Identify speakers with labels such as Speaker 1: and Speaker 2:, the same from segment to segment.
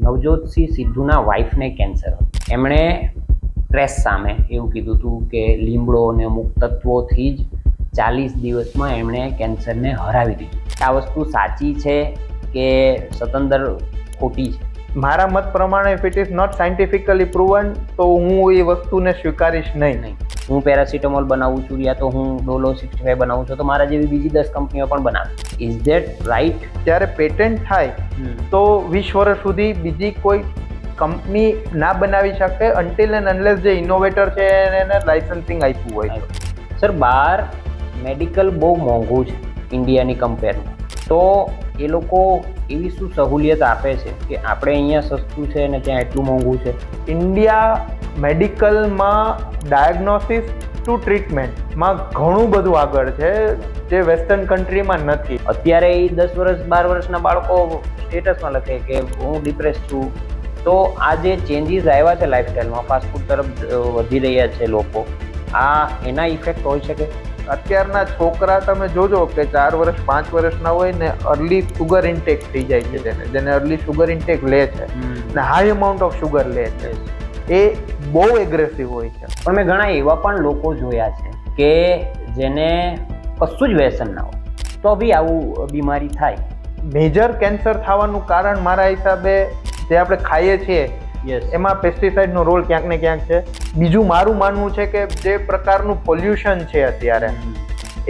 Speaker 1: Navjot Singh સિદ્ધુના વાઇફને cancer હતું. એમણે stress સામે એવું કીધું હતું કે લીમડો અને અમુક તત્વોથી જ 40 દિવસમાં એમણે કેન્સરને હરાવી દીધું. આ વસ્તુ સાચી છે કે સતંદર ખોટી છે?
Speaker 2: મારા મત પ્રમાણે if it is not scientifically proven તો હું એ વસ્તુને સ્વીકારીશ નહીં.
Speaker 1: હું પેરાસિટામોલ બનાવું છું યા તો હું ડોલો 65 બનાવું છું તો મારા જેવી બીજી 10 કંપનીઓ પણ બનાવે. Is that right?
Speaker 2: જ્યારે પેટન્ટ થાય તો 20 વર્ષ સુધી બીજી કોઈ કંપની ના બનાવી શકે અનટિલ એન્ડ અનલેસ જે ઇનોવેટર છે એને લાઇસન્સિંગ આપ્યું હોય.
Speaker 1: સર, બહાર મેડિકલ બહુ મોંઘું છે ઇન્ડિયાની કમ્પેરમાં, તો એ લોકો એવી શું સહુલિયત આપે છે કે આપણે અહીંયા સસ્તું છે અને ત્યાં એટલું મોંઘું છે?
Speaker 2: ઇન્ડિયા મેડિકલમાં ડાયગ્નોસિસ ટુ ટ્રીટમેન્ટમાં ઘણું બધું આગળ છે જે વેસ્ટર્ન કન્ટ્રીમાં નથી.
Speaker 1: અત્યારે એ 10 વર્ષ 12 વર્ષના બાળકો સ્ટેટસમાં લખે કે હું ડિપ્રેસ છું. તો આ જે ચેન્જીસ આવ્યા છે લાઈફસ્ટાઈલમાં, ફાસ્ટફૂડ તરફ વધી રહ્યા છે લોકો, આ એના ઇફેક્ટ હોઈ શકે?
Speaker 2: અત્યારના છોકરા તમે જોજો કે 4 વર્ષ 5 વર્ષના હોય ને અર્લી શુગર ઇન્ટેક થઈ જાય છે, જેને અર્લી શુગર ઇન્ટેક લે છે ને હાઈ અમાઉન્ટ ઓફ શુગર લે છે, એ બહુ એગ્રેસિવ હોય છે.
Speaker 1: પણ મેં ઘણા એવા પણ લોકો જોયા છે કે જેને કશું જ વ્યસન ના હોય તો બી આવું બીમારી થાય.
Speaker 2: મેજર કેન્સર થવાનું કારણ મારા હિસાબે જે આપણે ખાઈએ છીએ એમાં પેસ્ટિસાઇડનો રોલ ક્યાંક ને ક્યાંક છે. બીજું મારું માનવું છે કે જે પ્રકારનું પોલ્યુશન છે અત્યારે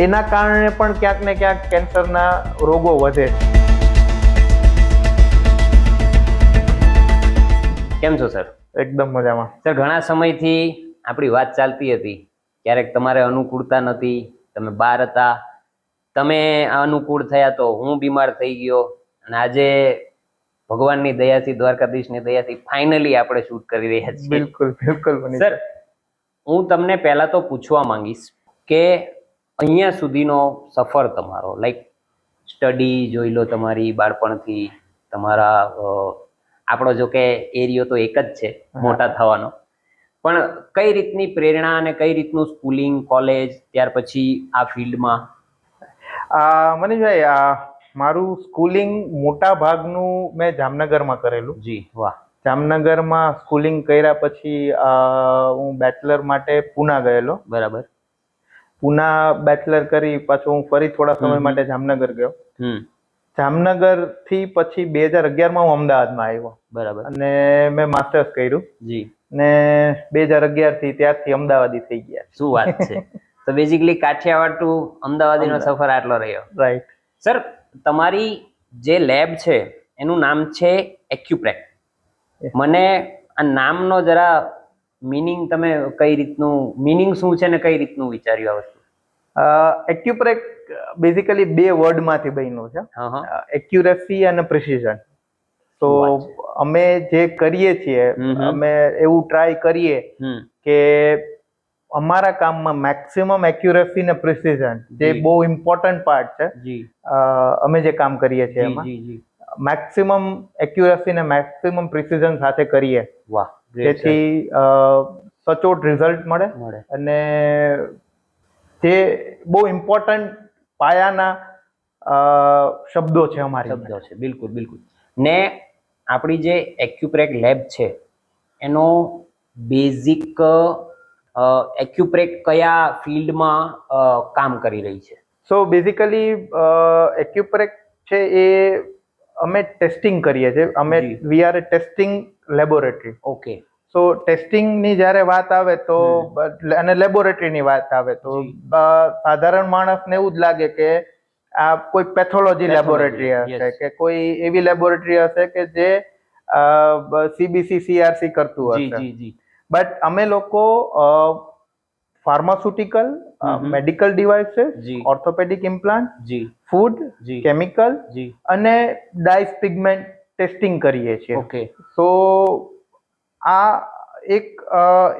Speaker 2: એના કારણે પણ ક્યાંક ને ક્યાંક કેન્સરના રોગો વધે છે.
Speaker 1: કેમ છો સર?
Speaker 2: એકદમ મજામાં.
Speaker 1: સર, ઘણા સમયથી આપણી વાત ચાલતી હતી, ક્યારેક તમારે અનુકૂળતા નથી, તમે બહાર હતા, તમે અનુકૂળ થયા તો હું બીમાર થઈ ગયો, અને આજે ભગવાનની દયાથી, દ્વારકાધીશની દયાથી ફાઇનલી આપણે શૂટ કરી રહ્યા છીએ.
Speaker 2: બિલકુલ બિલકુલ.
Speaker 1: સર, હું તમને પહેલા તો પૂછવા માંગીશ કે અહીંયા સુધીનો સફર તમારો, લાઈક સ્ટડી જોઈ લો, તમારી બાળપણથી તમારા આપણો જો કે એરિયો તો એક જ છે મોટા થવાનો, પણ કઈ રીતની પ્રેરણા અને કઈ રીતનું સ્કૂલિંગ, કોલેજ, ત્યાર પછી આ ફિલ્ડમાં?
Speaker 2: મનીષભાઈ, મારું સ્કૂલિંગ મોટા ભાગનું મેં જામનગરમાં કરેલું.
Speaker 1: જી વાહ.
Speaker 2: જામનગરમાં સ્કૂલિંગ કર્યા પછી હું બેચલર માટે પૂના ગયેલો.
Speaker 1: બરાબર.
Speaker 2: પૂના બેચલર કરી પાછું હું ફરી થોડા સમય માટે જામનગર ગયો. જામનગર થી પછી 2011માં હું અમદાવાદમાં આવ્યો.
Speaker 1: બરાબર.
Speaker 2: અને મેં માસ્ટર્સ કર્યું.
Speaker 1: જી.
Speaker 2: ને 2011 થી ત્યારથી અમદાવાદી થઈ ગયા.
Speaker 1: શું વાત છે! તો બેઝિકલી કાઠિયાવાડ ટુ અમદાવાદીનો સફર આટલો રહ્યો.
Speaker 2: રાઈટ.
Speaker 1: સર, તમારી જે લેબ છે એનું નામ છે એક્યુપ્રેક. મને આ નામનો જરા મીનિંગ તમે કઈ રીતનું, મીનિંગ શું છે ને કઈ રીતનું વિચાર્યું આ વસ્તુ?
Speaker 2: એક્યુપ્રેક બેઝિકલી 2 વર્ડમાંથી બન્યું છે, એક્યુરેસી અને પ્રિસિઝન. તો અમે જે કરીએ છીએ, અમે એવું ટ્રાય કરીએ કે અમારા કામમાં મેક્સિમમ એક્યુરેસી ને પ્રિસિઝન, જે બહુ ઇમ્પોર્ટન્ટ પાર્ટ છે, અમે જે કામ કરીએ છીએ એમાં મેક્સિમમ એક્યુરેસી ને મેક્સિમમ પ્રિસિઝન સાથે કરીએ.
Speaker 1: વાહ.
Speaker 2: જેથી સચોટ રિઝલ્ટ મળે અને જે બહુ ઇમ્પોર્ટન્ટ પાયાના શબ્દો છે અમારી.
Speaker 1: શબ્દો છે, બિલકુલ બિલકુલ. ને આપણી જે એક્યુપ્રેક લેબ છે એનો બેઝિક એક્યુપ્રેક કયા ફિલ્ડમાં કામ કરી રહી છે?
Speaker 2: સો બેઝિકલી એક્યુપ્રેક છે એ અમે ટેસ્ટિંગ કરીએ છીએ. અમે we are a testing laboratory.
Speaker 1: Okay.
Speaker 2: So ટેસ્ટિંગની જ્યારે વાત આવે તો અને લેબોરેટરીની વાત આવે તો સાધારણ માણસને એવું જ લાગે કે આ કોઈ પેથોલોજી લેબોરેટરી હશે કે કોઈ એવી લેબોરેટરી હશે કે જે CBC CRC કરતું હશે. બટ અમે લોકો pharmaceutical, medical devices, orthopaedic implant, food, chemical અને ડાઇસ પિગમેન્ટ ટેસ્ટિંગ કરીએ છીએ.
Speaker 1: ઓકે.
Speaker 2: સો આ એક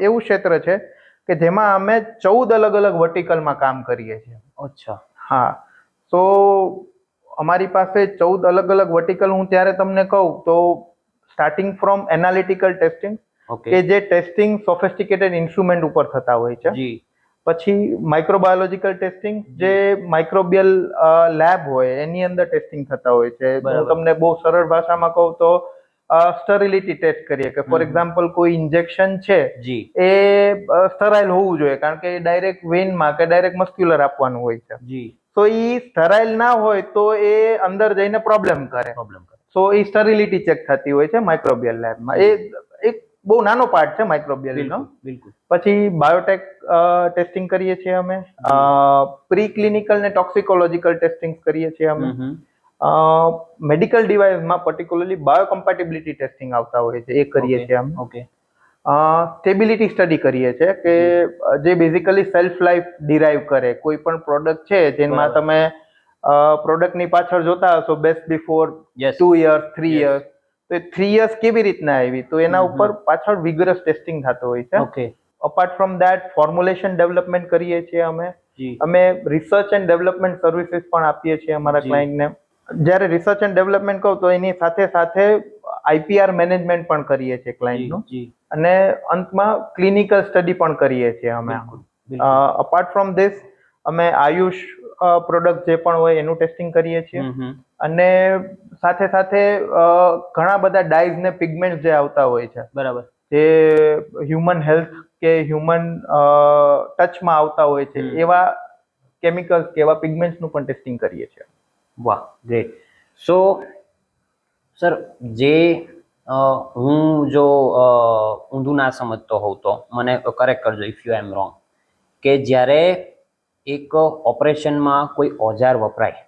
Speaker 2: એવું ક્ષેત્ર છે કે જેમાં અમે 14 અલગ અલગ વર્ટિકલમાં કામ કરીએ છીએ.
Speaker 1: અચ્છા.
Speaker 2: હા. સો અમારી પાસે 14 અલગ અલગ વર્ટિકલ હું ત્યારે તમને કહું તો સ્ટાર્ટિંગ ફ્રોમ એનાલિટિકલ ટેસ્ટિંગ, કે જે ટેસ્ટિંગ સોફિસ્ટિકેટેડ ઇન્સ્ટ્રુમેન્ટ ઉપર થતા હોય છે. પછી માઇક્રોબાયોલોજીકલ ટેસ્ટિંગ, જે માઇક્રોબિયલ લેબ હોય એની અંદર ટેસ્ટિંગ થતા હોય છે. હું તમને બહુ સરળ ભાષામાં કહું તો સ્ટરીલિટી ટેસ્ટ કરીએ કે ફોર એક્ઝામ્પલ કોઈ ઇન્જેક્શન છે
Speaker 1: જી
Speaker 2: એ સ્ટરાઇલ હોવું જોઈએ, કારણ કે ડાયરેક્ટ વેનમાં કે ડાયરેક્ટ મસ્ક્યુલર આપવાનું હોય છે.
Speaker 1: જી
Speaker 2: તો એ સ્ટરાઇલ ના હોય તો એ અંદર જઈને પ્રોબ્લેમ કરે. સો એ સ્ટરીલિટી ચેક થતી હોય છે માઇક્રોબિયલ લેબમાં. એ એક બહુ નાનો પાર્ટ છે માઇક્રોબિયલનો.
Speaker 1: બિલકુલ.
Speaker 2: પછી બાયોટેક ટેસ્ટિંગ કરીએ છીએ અમે, પ્રી ક્લિનિકલ ને ટોક્સિકોલોજીકલ ટેસ્ટિંગ કરીએ છીએ અમે. મેડિકલ ડિવાઇસમાં પર્ટિક્યુલરલી બાયોકમ્પેટિબિલિટી ટેસ્ટિંગ આવતા હોય છે, એ કરીએ છીએ અમે.
Speaker 1: ઓકે.
Speaker 2: સ્ટેબિલિટી સ્ટડી કરીએ છીએ કે જે બેઝિકલી સેલ્ફ લાઈફ ડિરાઈવ કરે. કોઈ પણ પ્રોડક્ટ છે જેમાં તમે પ્રોડક્ટની પાછળ જોતા હશો બેસ્ટ બિફોર 2 years 3 years, તો એ 3 years કેવી રીતના આવી, તો એના ઉપર પાછળ વિગરસ ટેસ્ટિંગ થતો હોય છે.
Speaker 1: Okay.
Speaker 2: Apart from that formulation development કરીએ છીએ અમે. અમે રિસર્ચ એન્ડ ડેવલપમેન્ટ સર્વિસીસ પણ આપીએ છીએ અમારા ક્લાયન્ટને. જ્યારે રિસર્ચ એન્ડ ડેવલપમેન્ટ કહું તો એની સાથે સાથે આઈપીઆર મેનેજમેન્ટ પણ કરીએ છીએ ક્લાયન્ટનું, અને અંતમાં ક્લિનિકલ સ્ટડી પણ કરીએ છીએ અમે. અપાર્ટ ફ્રોમ ધીસ અમે આયુષ પ્રોડક્ટ જે પણ હોય એનું ટેસ્ટિંગ કરીએ છીએ, અને સાથે સાથે ઘણા બધા ડાઈઝ ને પિગમેન્ટ જે આવતા હોય છે,
Speaker 1: બરાબર,
Speaker 2: જે હ્યુમન હેલ્થ કે હ્યુમન ટચમાં આવતા હોય છે, એવા કેમિકલ્સ કે એવા પિગમેન્ટ્સનું પણ ટેસ્ટિંગ કરીએ છીએ.
Speaker 1: વાહ, ગ્રેટ. સો સર, જે હું જો ઊંધું ના સમજતો હોઉં તો મને કરેક્ટ કરજો ઇફ યુ એમ રોંગ, કે જ્યારે એક ઓપરેશનમાં કોઈ ઓજાર વપરાય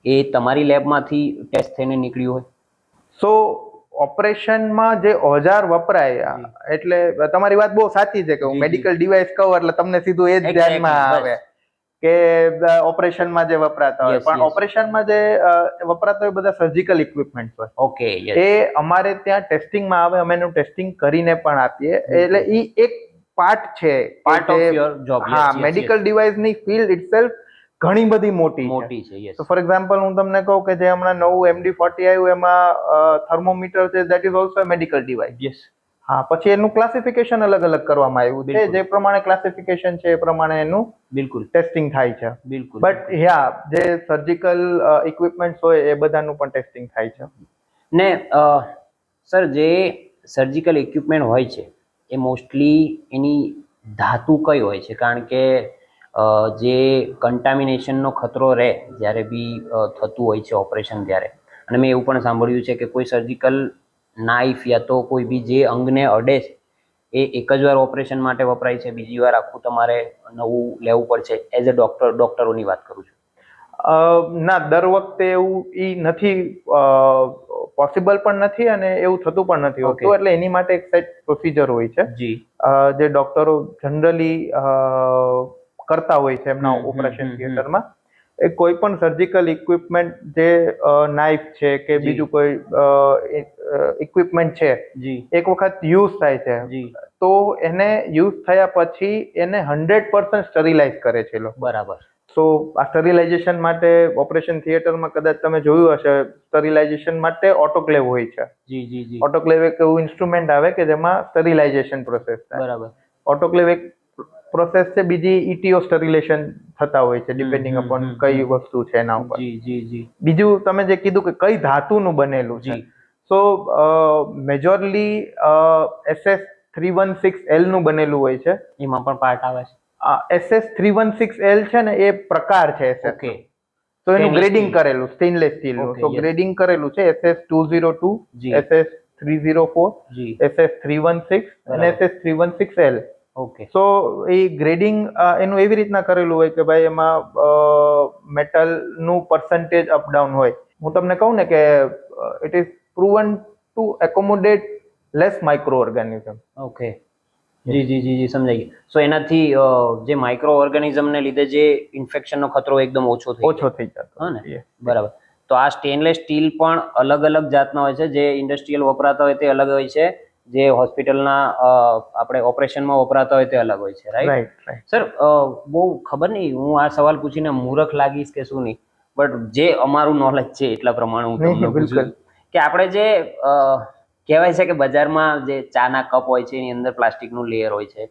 Speaker 1: એ તમારી લેબમાંથી ટેસ્ટ થઈને નીકળ્યું હોય?
Speaker 2: સો ઓપરેશનમાં જે ઓજાર વપરાય, એટલે તમારી વાત બહુ સાચી છે કે હું મેડિકલ ડિવાઇસ કહું એટલે તમને સીધું એ જ ધ્યાનમાં આવે કે ઓપરેશનમાં જે વપરાતા હોય, પણ ઓપરેશનમાં જે વપરાતા હોય બધા સર્જિકલ ઇક્વિપમેન્ટ હોય.
Speaker 1: ઓકે.
Speaker 2: એ અમારે ત્યાં ટેસ્ટિંગમાં આવે, અમે એનું ટેસ્ટિંગ કરીને પણ આપીએ. એટલે એ એક પાર્ટ છે,
Speaker 1: પાર્ટ ઓફ યોર જોબ.
Speaker 2: હા, મેડિકલ ડિવાઇસની ફિલ્ડ ઇટસેલ્ફ ઘણી બધી મોટી
Speaker 1: છે.
Speaker 2: તો ફોર એક્ઝામ્પલ હું તમને કહું કે જે હમણાં નવું MD40 આવ્યું એમાં થર્મોમીટર છે, that is also medical device. હા, પછી એનું ક્લાસિફિકેશન અલગ અલગ કરવામાં આવ્યું છે, જે પ્રમાણે ક્લાસિફિકેશન છે એ પ્રમાણે એનું બિલકુલ ટેસ્ટિંગ થાય છે.
Speaker 1: બિલકુલ.
Speaker 2: બટ યા જે સર્જિકલ ઇક્વિપમેન્ટ્સ હોય એ બધાનું પણ ટેસ્ટિંગ થાય છે.
Speaker 1: ને સર, જે સર્જિકલ ઇક્વિપમેન્ટ હોય છે એ મોસ્ટલી એની ધાતુ કઈ હોય છે? કારણ કે જે કન્ટામિનેશનનો ખતરો રહે જ્યારે બી થતું હોય છે ઓપરેશન ત્યારે, અને મેં એવું પણ સાંભળ્યું છે કે કોઈ સર્જિકલ નાઇફ યા તો કોઈ બી જે અંગને અડે છે એ એક જ વાર ઓપરેશન માટે વપરાય છે, બીજી વાર આખું તમારે નવું લેવું પડશે? એઝ અ ડોક્ટરોની વાત કરું છું.
Speaker 2: ના, દર વખતે એવું નથી, પોસિબલ પણ નથી અને એવું થતું પણ નથી હોતું. એટલે એની માટે એક સેટ પ્રોસિજર હોય છે જે ડોક્ટરો જનરલી કરતા હોય છે એમના ઓપરેશન થિયેટરમાં. એ કોઈ પણ સર્જિકલ ઇક્વિપમેન્ટ, જે નાઇફ છે કે બીજું કોઈ ઇક્વિપમેન્ટ છે, એક વખત યુઝ થાય છે તો એને યુઝ થયા પછી એને 100% સ્ટરીલાઇઝ કરે છે લોકો.
Speaker 1: બરાબર.
Speaker 2: સો આ સ્ટરીલાઇઝેશન માટે ઓપરેશન થિયેટરમાં કદાચ તમે જોયું હશે, સ્ટરીલાઇઝેશન માટે ઓટોક્લેવ હોય છે. ઓટોક્લેવ એક એવું ઇન્સ્ટ્રુમેન્ટ આવે કે જેમાં સ્ટરીલાઇઝેશન પ્રોસેસ થાય.
Speaker 1: બરાબર.
Speaker 2: ઓટોક્લેવ એક પ્રોસેસ છે, બીજી ETO સ્ટરીલેશન થતા હોય છે ડિપેન્ડિંગ અપોન કઈ વસ્તુ છે એના ઉપર. બીજું તમે જે કીધું કે કઈ ધાતુનું બનેલું છે, સો મેજોરલી SS316L નું બનેલું હોય છે.
Speaker 1: એમાં પણ પાર્ટ આવે છે.
Speaker 2: SS316L છે ને એ પ્રકાર છે SS. તો એનું ગ્રેડિંગ કરેલું સ્ટેનલેસ સ્ટીલનું, તો ગ્રેડિંગ કરેલું છે SS202, SS304, SS316 અને SS316L.
Speaker 1: ઓકે.
Speaker 2: સો એ ગ્રેડિંગ એનું એવી રીતના કરેલું હોય કે ભાઈ એમાં મેટલનું પર્સન્ટેજ અપડાઉન હોય. હું તમને કહું ને કે it is proven to accommodate less microorganism.
Speaker 1: Okay. જી, સમજાઈ ગયું. સો એનાથી જે માઇક્રો ઓર્ગેનિઝમને લીધે જે ઇન્ફેક્શનનો ખતરો એકદમ ઓછો થઈ
Speaker 2: જતો.
Speaker 1: હા ને? બરાબર. તો આ સ્ટેનલેસ સ્ટીલ પણ અલગ અલગ જાતના હોય છે. જે ઇન્ડસ્ટ્રીયલ વપરાતા હોય તે અલગ હોય છે, જે હોસ્પિટલના આપણે ઓપરેશનમાં વપરાતા હોય તે અલગ હોય છે, રાઈટ? સર, બહુ ખબર નહીં, હું આ સવાલ પૂછીને મૂર્ખ લાગીશ કે શું નહીં, બટ જે અમારું નોલેજ છે એટલા પ્રમાણે હું તમને પૂછું કે આપણે જે કહેવાય છે કે બજારમાં જે ચાના કપ હોય છે એની અંદર પ્લાસ્ટિકનું લેયર હોય છે.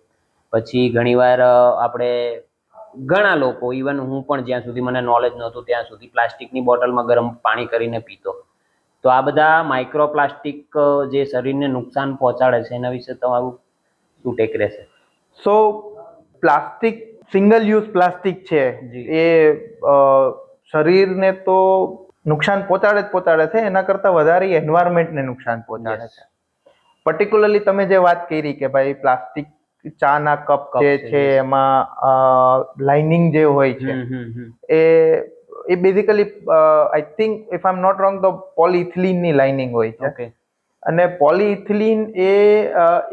Speaker 1: પછી ઘણીવાર આપણે ઘણા લોકો, ઇવન હું પણ જ્યાં સુધી મને નોલેજ નહોતું ત્યાં સુધી પ્લાસ્ટિકની બોટલમાં ગરમ પાણી કરીને પીતો. તો આ બધા માઇક્રોપ્લાસ્ટિક જે શરીરને નુકસાન પહોંચાડે છે એના વિશે તમારું શું ટેક રહેશે?
Speaker 2: સો પ્લાસ્ટિક, સિંગલ યુઝ પ્લાસ્ટિક છે એ શરીરને તો નુકસાન પહોંચાડે છે, એના કરતા વધારે એન્વાયરમેન્ટને નુકસાન પહોંચાડે છે. પર્ટિક્યુલરલી તમે જે વાત કરી કે ભાઈ પ્લાસ્ટિક ચાના કપ જે છે એમાં લાઇનિંગ જે હોય છે એ basically I think if I am not wrong તો પોલીઇથિલિન ની લાઇનિંગ હોય છે. અને પોલીઇથિલિન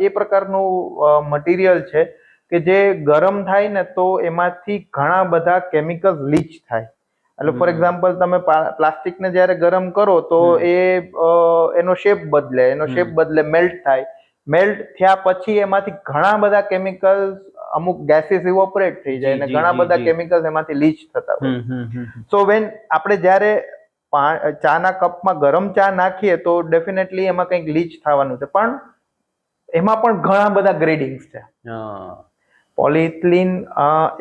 Speaker 2: એ પ્રકારનું મટીરિયલ છે કે જે ગરમ થાય ને તો એમાંથી ઘણા બધા કેમિકલ્સ લીચ થાય. એટલે ફોર એક્ઝામ્પલ તમે પ્લાસ્ટિકને જ્યારે ગરમ કરો તો એનો શેપ બદલે મેલ્ટ થાય. મેલ્ટ થયા પછી એમાંથી ઘણા બધા કેમિકલ્સ, અમુક ગેસીસ ઇવોપરેટ થઈ જાય અને ઘણા બધા કેમિકલ્સ એમાંથી લીચ થતા હોય. સો વેન આપણે જ્યારે ચાના કપમાં ગરમ ચા નાખીએ તો ડેફિનેટલી એમાં કંઈક લીચ થવાનું છે, પણ એમાં પણ ઘણા બધા ગ્રેડિંગ્સ છે. પોલીઇથિલિન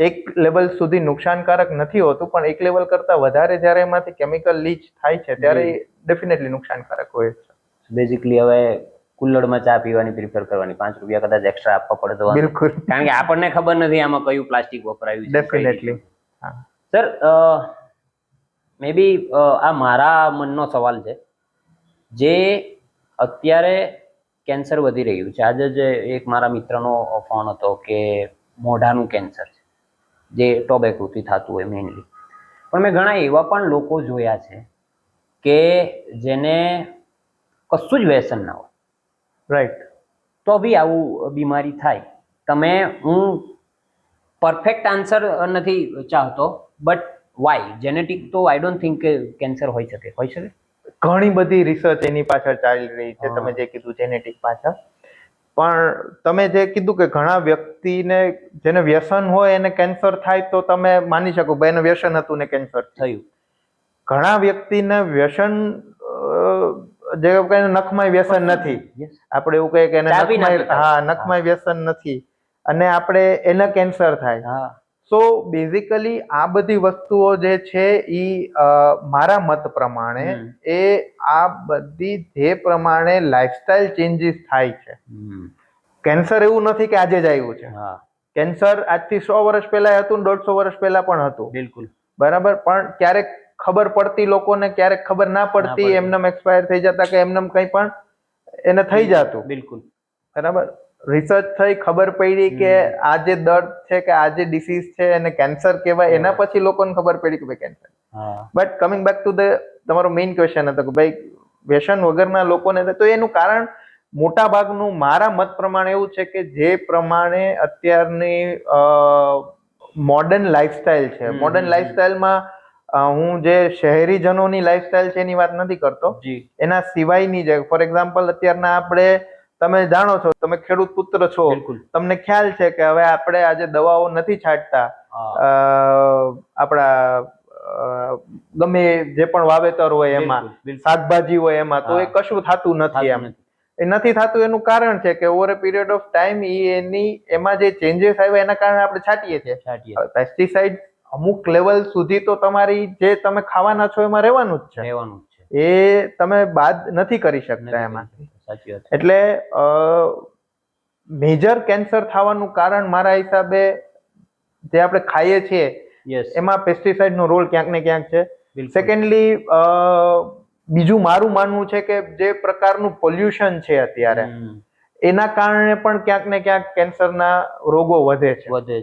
Speaker 2: એક લેવલ સુધી નુકસાનકારક નથી હોતું, પણ એક લેવલ કરતા વધારે જ્યારે એમાંથી કેમિકલ લીચ થાય છે ત્યારે ડેફિનેટલી નુકસાનકારક હોય છે.
Speaker 1: બેઝિકલી હવે કુલ્લડમાં ચા પીવાની પ્રિફર કરવાની, 5 રૂપિયા કદાચ એક્સ્ટ્રા આપવા પડે તો
Speaker 2: બિલકુલ,
Speaker 1: કારણ કે આપણને ખબર નથી આમાં કયું પ્લાસ્ટિક વપરાયું છે.
Speaker 2: ડેફિનેટલી.
Speaker 1: સર, મે બી આ મારા મનનો સવાલ છે, જે અત્યારે કેન્સર વધી રહ્યું છે. આજે જ એક મારા મિત્રનો ફોન હતો કે મોઢાનું કેન્સર છે જે ટોબેકોથી થતું હોય મેઇનલી, પણ મેં ઘણા એવા પણ લોકો જોયા છે કે જેને કશું જ વ્યસન ના હોય,
Speaker 2: રાઈટ,
Speaker 1: તો બી આવું બીમારી થાય. હું પરફેક્ટ આન્સર નથી ચાહતો, બટ વાય જેનેટિક તો આઈ ડોન્ટ થિંક કે કેન્સર હોઈ શકે.
Speaker 2: ઘણી બધી રિસર્ચ એની પાછળ ચાલી રહી છે. તમે જે કીધું જેનેટિક પાછળ, પણ તમે જે કીધું કે ઘણા વ્યક્તિને જેને વ્યસન હોય એને કેન્સર થાય, તો તમે માની શકો ભાઈ એને વ્યસન હતું ને કેન્સર થયું. ઘણા વ્યક્તિને વ્યસન જે કઈ નખમાં વ્યસન નથી, આપણે એવું કહીએ કે એને નખમાં વ્યસન નથી અને આપણે એને કેન્સર થાય. સો બેઝિકલી આ બધી વસ્તુઓ જે છે એ મારા મત પ્રમાણે આ બધી જે પ્રમાણે લાઈફસ્ટાઈલ ચેન્જીસ થાય છે. કેન્સર એવું નથી કે આજે જ આવ્યું છે. કેન્સર આજથી 100 વર્ષ પહેલા હતું ને 150 વર્ષ પહેલા પણ હતું. બિલકુલ બરાબર, પણ ક્યારેક ખબર પડતી લોકોને, ક્યારેક ખબર ના પડતી, એમનેમ એક્સપાયર થઈ જતા કે એમનેમ કંઈ પણ એને થઈ જતું. બિલકુલ બરાબર. રિસર્ચ થઈ, ખબર પડી કે આ જે દર્દ છે કે આ જે ડિસીઝ છે એને કેન્સર કહેવાય. એના પછી લોકોને ખબર પડી કે ભાઈ cancer. But coming back to the તમારો મેઇન ક્વેશ્ચન હતો કે ભાઈ વ્યસન વગરના લોકોને, તો એનું કારણ મોટા ભાગનું મારા મત પ્રમાણે એવું છે કે જે પ્રમાણે અત્યારની મોડર્ન લાઈફસ્ટાઈલ છે, મોડર્ન લાઈફસ્ટાઈલમાં હું જે શહેરીજનોની લાઈફસ્ટાઈલ છે એની વાત નથી કરતો, એના સિવાયની જે ફોર એક્ઝામ્પલ અત્યારના આપણે, તમે જાણો છો, તમે ખેડૂત પુત્ર છો, તમને ખ્યાલ છે કે હવે આપણે આજે દવાઓ નથી છાંટતા આપણા ગમે જે પણ વાવેતર હોય એમાં, શાકભાજી હોય એમાં, તો એ કશું થતું નથી. એ નથી થતું એનું કારણ છે કે over a period of time એમાં જે ચેન્જીસ આવ્યા એના કારણે આપણે છાંટીએ છીએ. પેસ્ટિસાઇડ અમુક લેવલ સુધી તો તમારી જે તમે ખાવાના છો એમાં રહેવાનું જ છે, એ તમે બાદ નથી કરી શકતા એમાંથી. એટલે મેજર કેન્સર થવાનું કારણ મારા હિસાબે જે આપણે ખાઈએ છીએ એમાં પેસ્ટિસાઇડ નો રોલ ક્યાંક ને ક્યાંક છે. સેકન્ડલી બીજું મારું માનવું છે કે જે પ્રકારનું પોલ્યુશન છે અત્યારે, એના કારણે પણ ક્યાંક ને ક્યાંક કેન્સરના રોગો વધે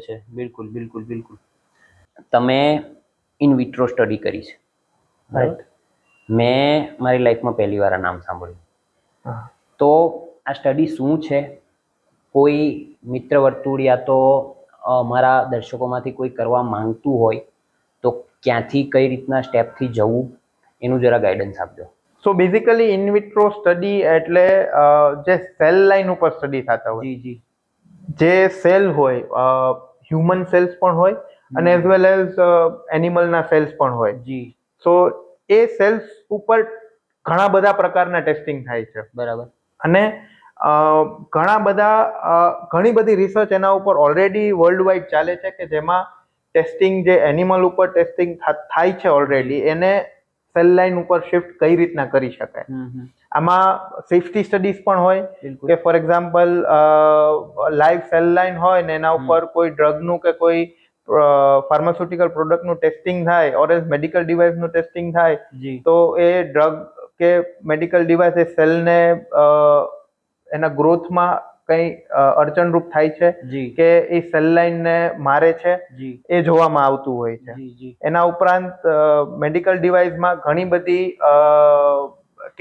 Speaker 2: છે.
Speaker 1: બિલકુલ બિલકુલ બિલકુલ. તમે ઇન વિટ્રો સ્ટડી કરી છે, રાઈટ? મેં મારી લાઈફમાં પહેલી વાર આ નામ સાંભળ્યું. તો આ સ્ટડી શું છે? કોઈ મિત્ર વર્તુળ યા તો મારા દર્શકોમાંથી કોઈ કરવા માંગતું હોય તો ક્યાંથી, કઈ રીતના સ્ટેપથી જવું, એનું જરા ગાઈડન્સ આપજો.
Speaker 2: So basically in vitro study એટલે જે સેલ લાઈન ઉપર સ્ટડી થતા હોય, જે સેલ હોય, હ્યુમન સેલ્સ પણ હોય અને એઝ વેલ એઝ એનિમલના સેલ્સ પણ હોય. સો એ સેલ્સ ઉપર ઘણા બધા પ્રકારના ટેસ્ટિંગ થાય છે. બરાબર. અને ઘણી બધી રિસર્ચ એના ઉપર ઓલરેડી વર્લ્ડ વાઇડ ચાલે છે કે જેમાં ટેસ્ટિંગ જે એનિમલ ઉપર ટેસ્ટિંગ થાય છે ઓલરેડી, એને સેલ લાઇન ઉપર શિફ્ટ કઈ રીતના કરી શકાય. આમાં સેફટી સ્ટડીઝ પણ હોય કે for example live cell line હોય ને એના ઉપર કોઈ ડ્રગનું કે કોઈ ફાર્માસ્યુટિકલ પ્રોડક્ટનું ટેસ્ટિંગ થાય ઓર એલ્સ મેડિકલ ડિવાઇસનું ટેસ્ટિંગ થાય તો એ ડ્રગ કે મેડિકલ ડિવાઇસ એ સેલને એના ગ્રોથમાં કઈ અડચણરૂપ થાય છે કે એ સેલ લાઇનને મારે છે એ જોવામાં આવતું હોય છે. એના ઉપરાંત મેડિકલ ડિવાઇસમાં ઘણી બધી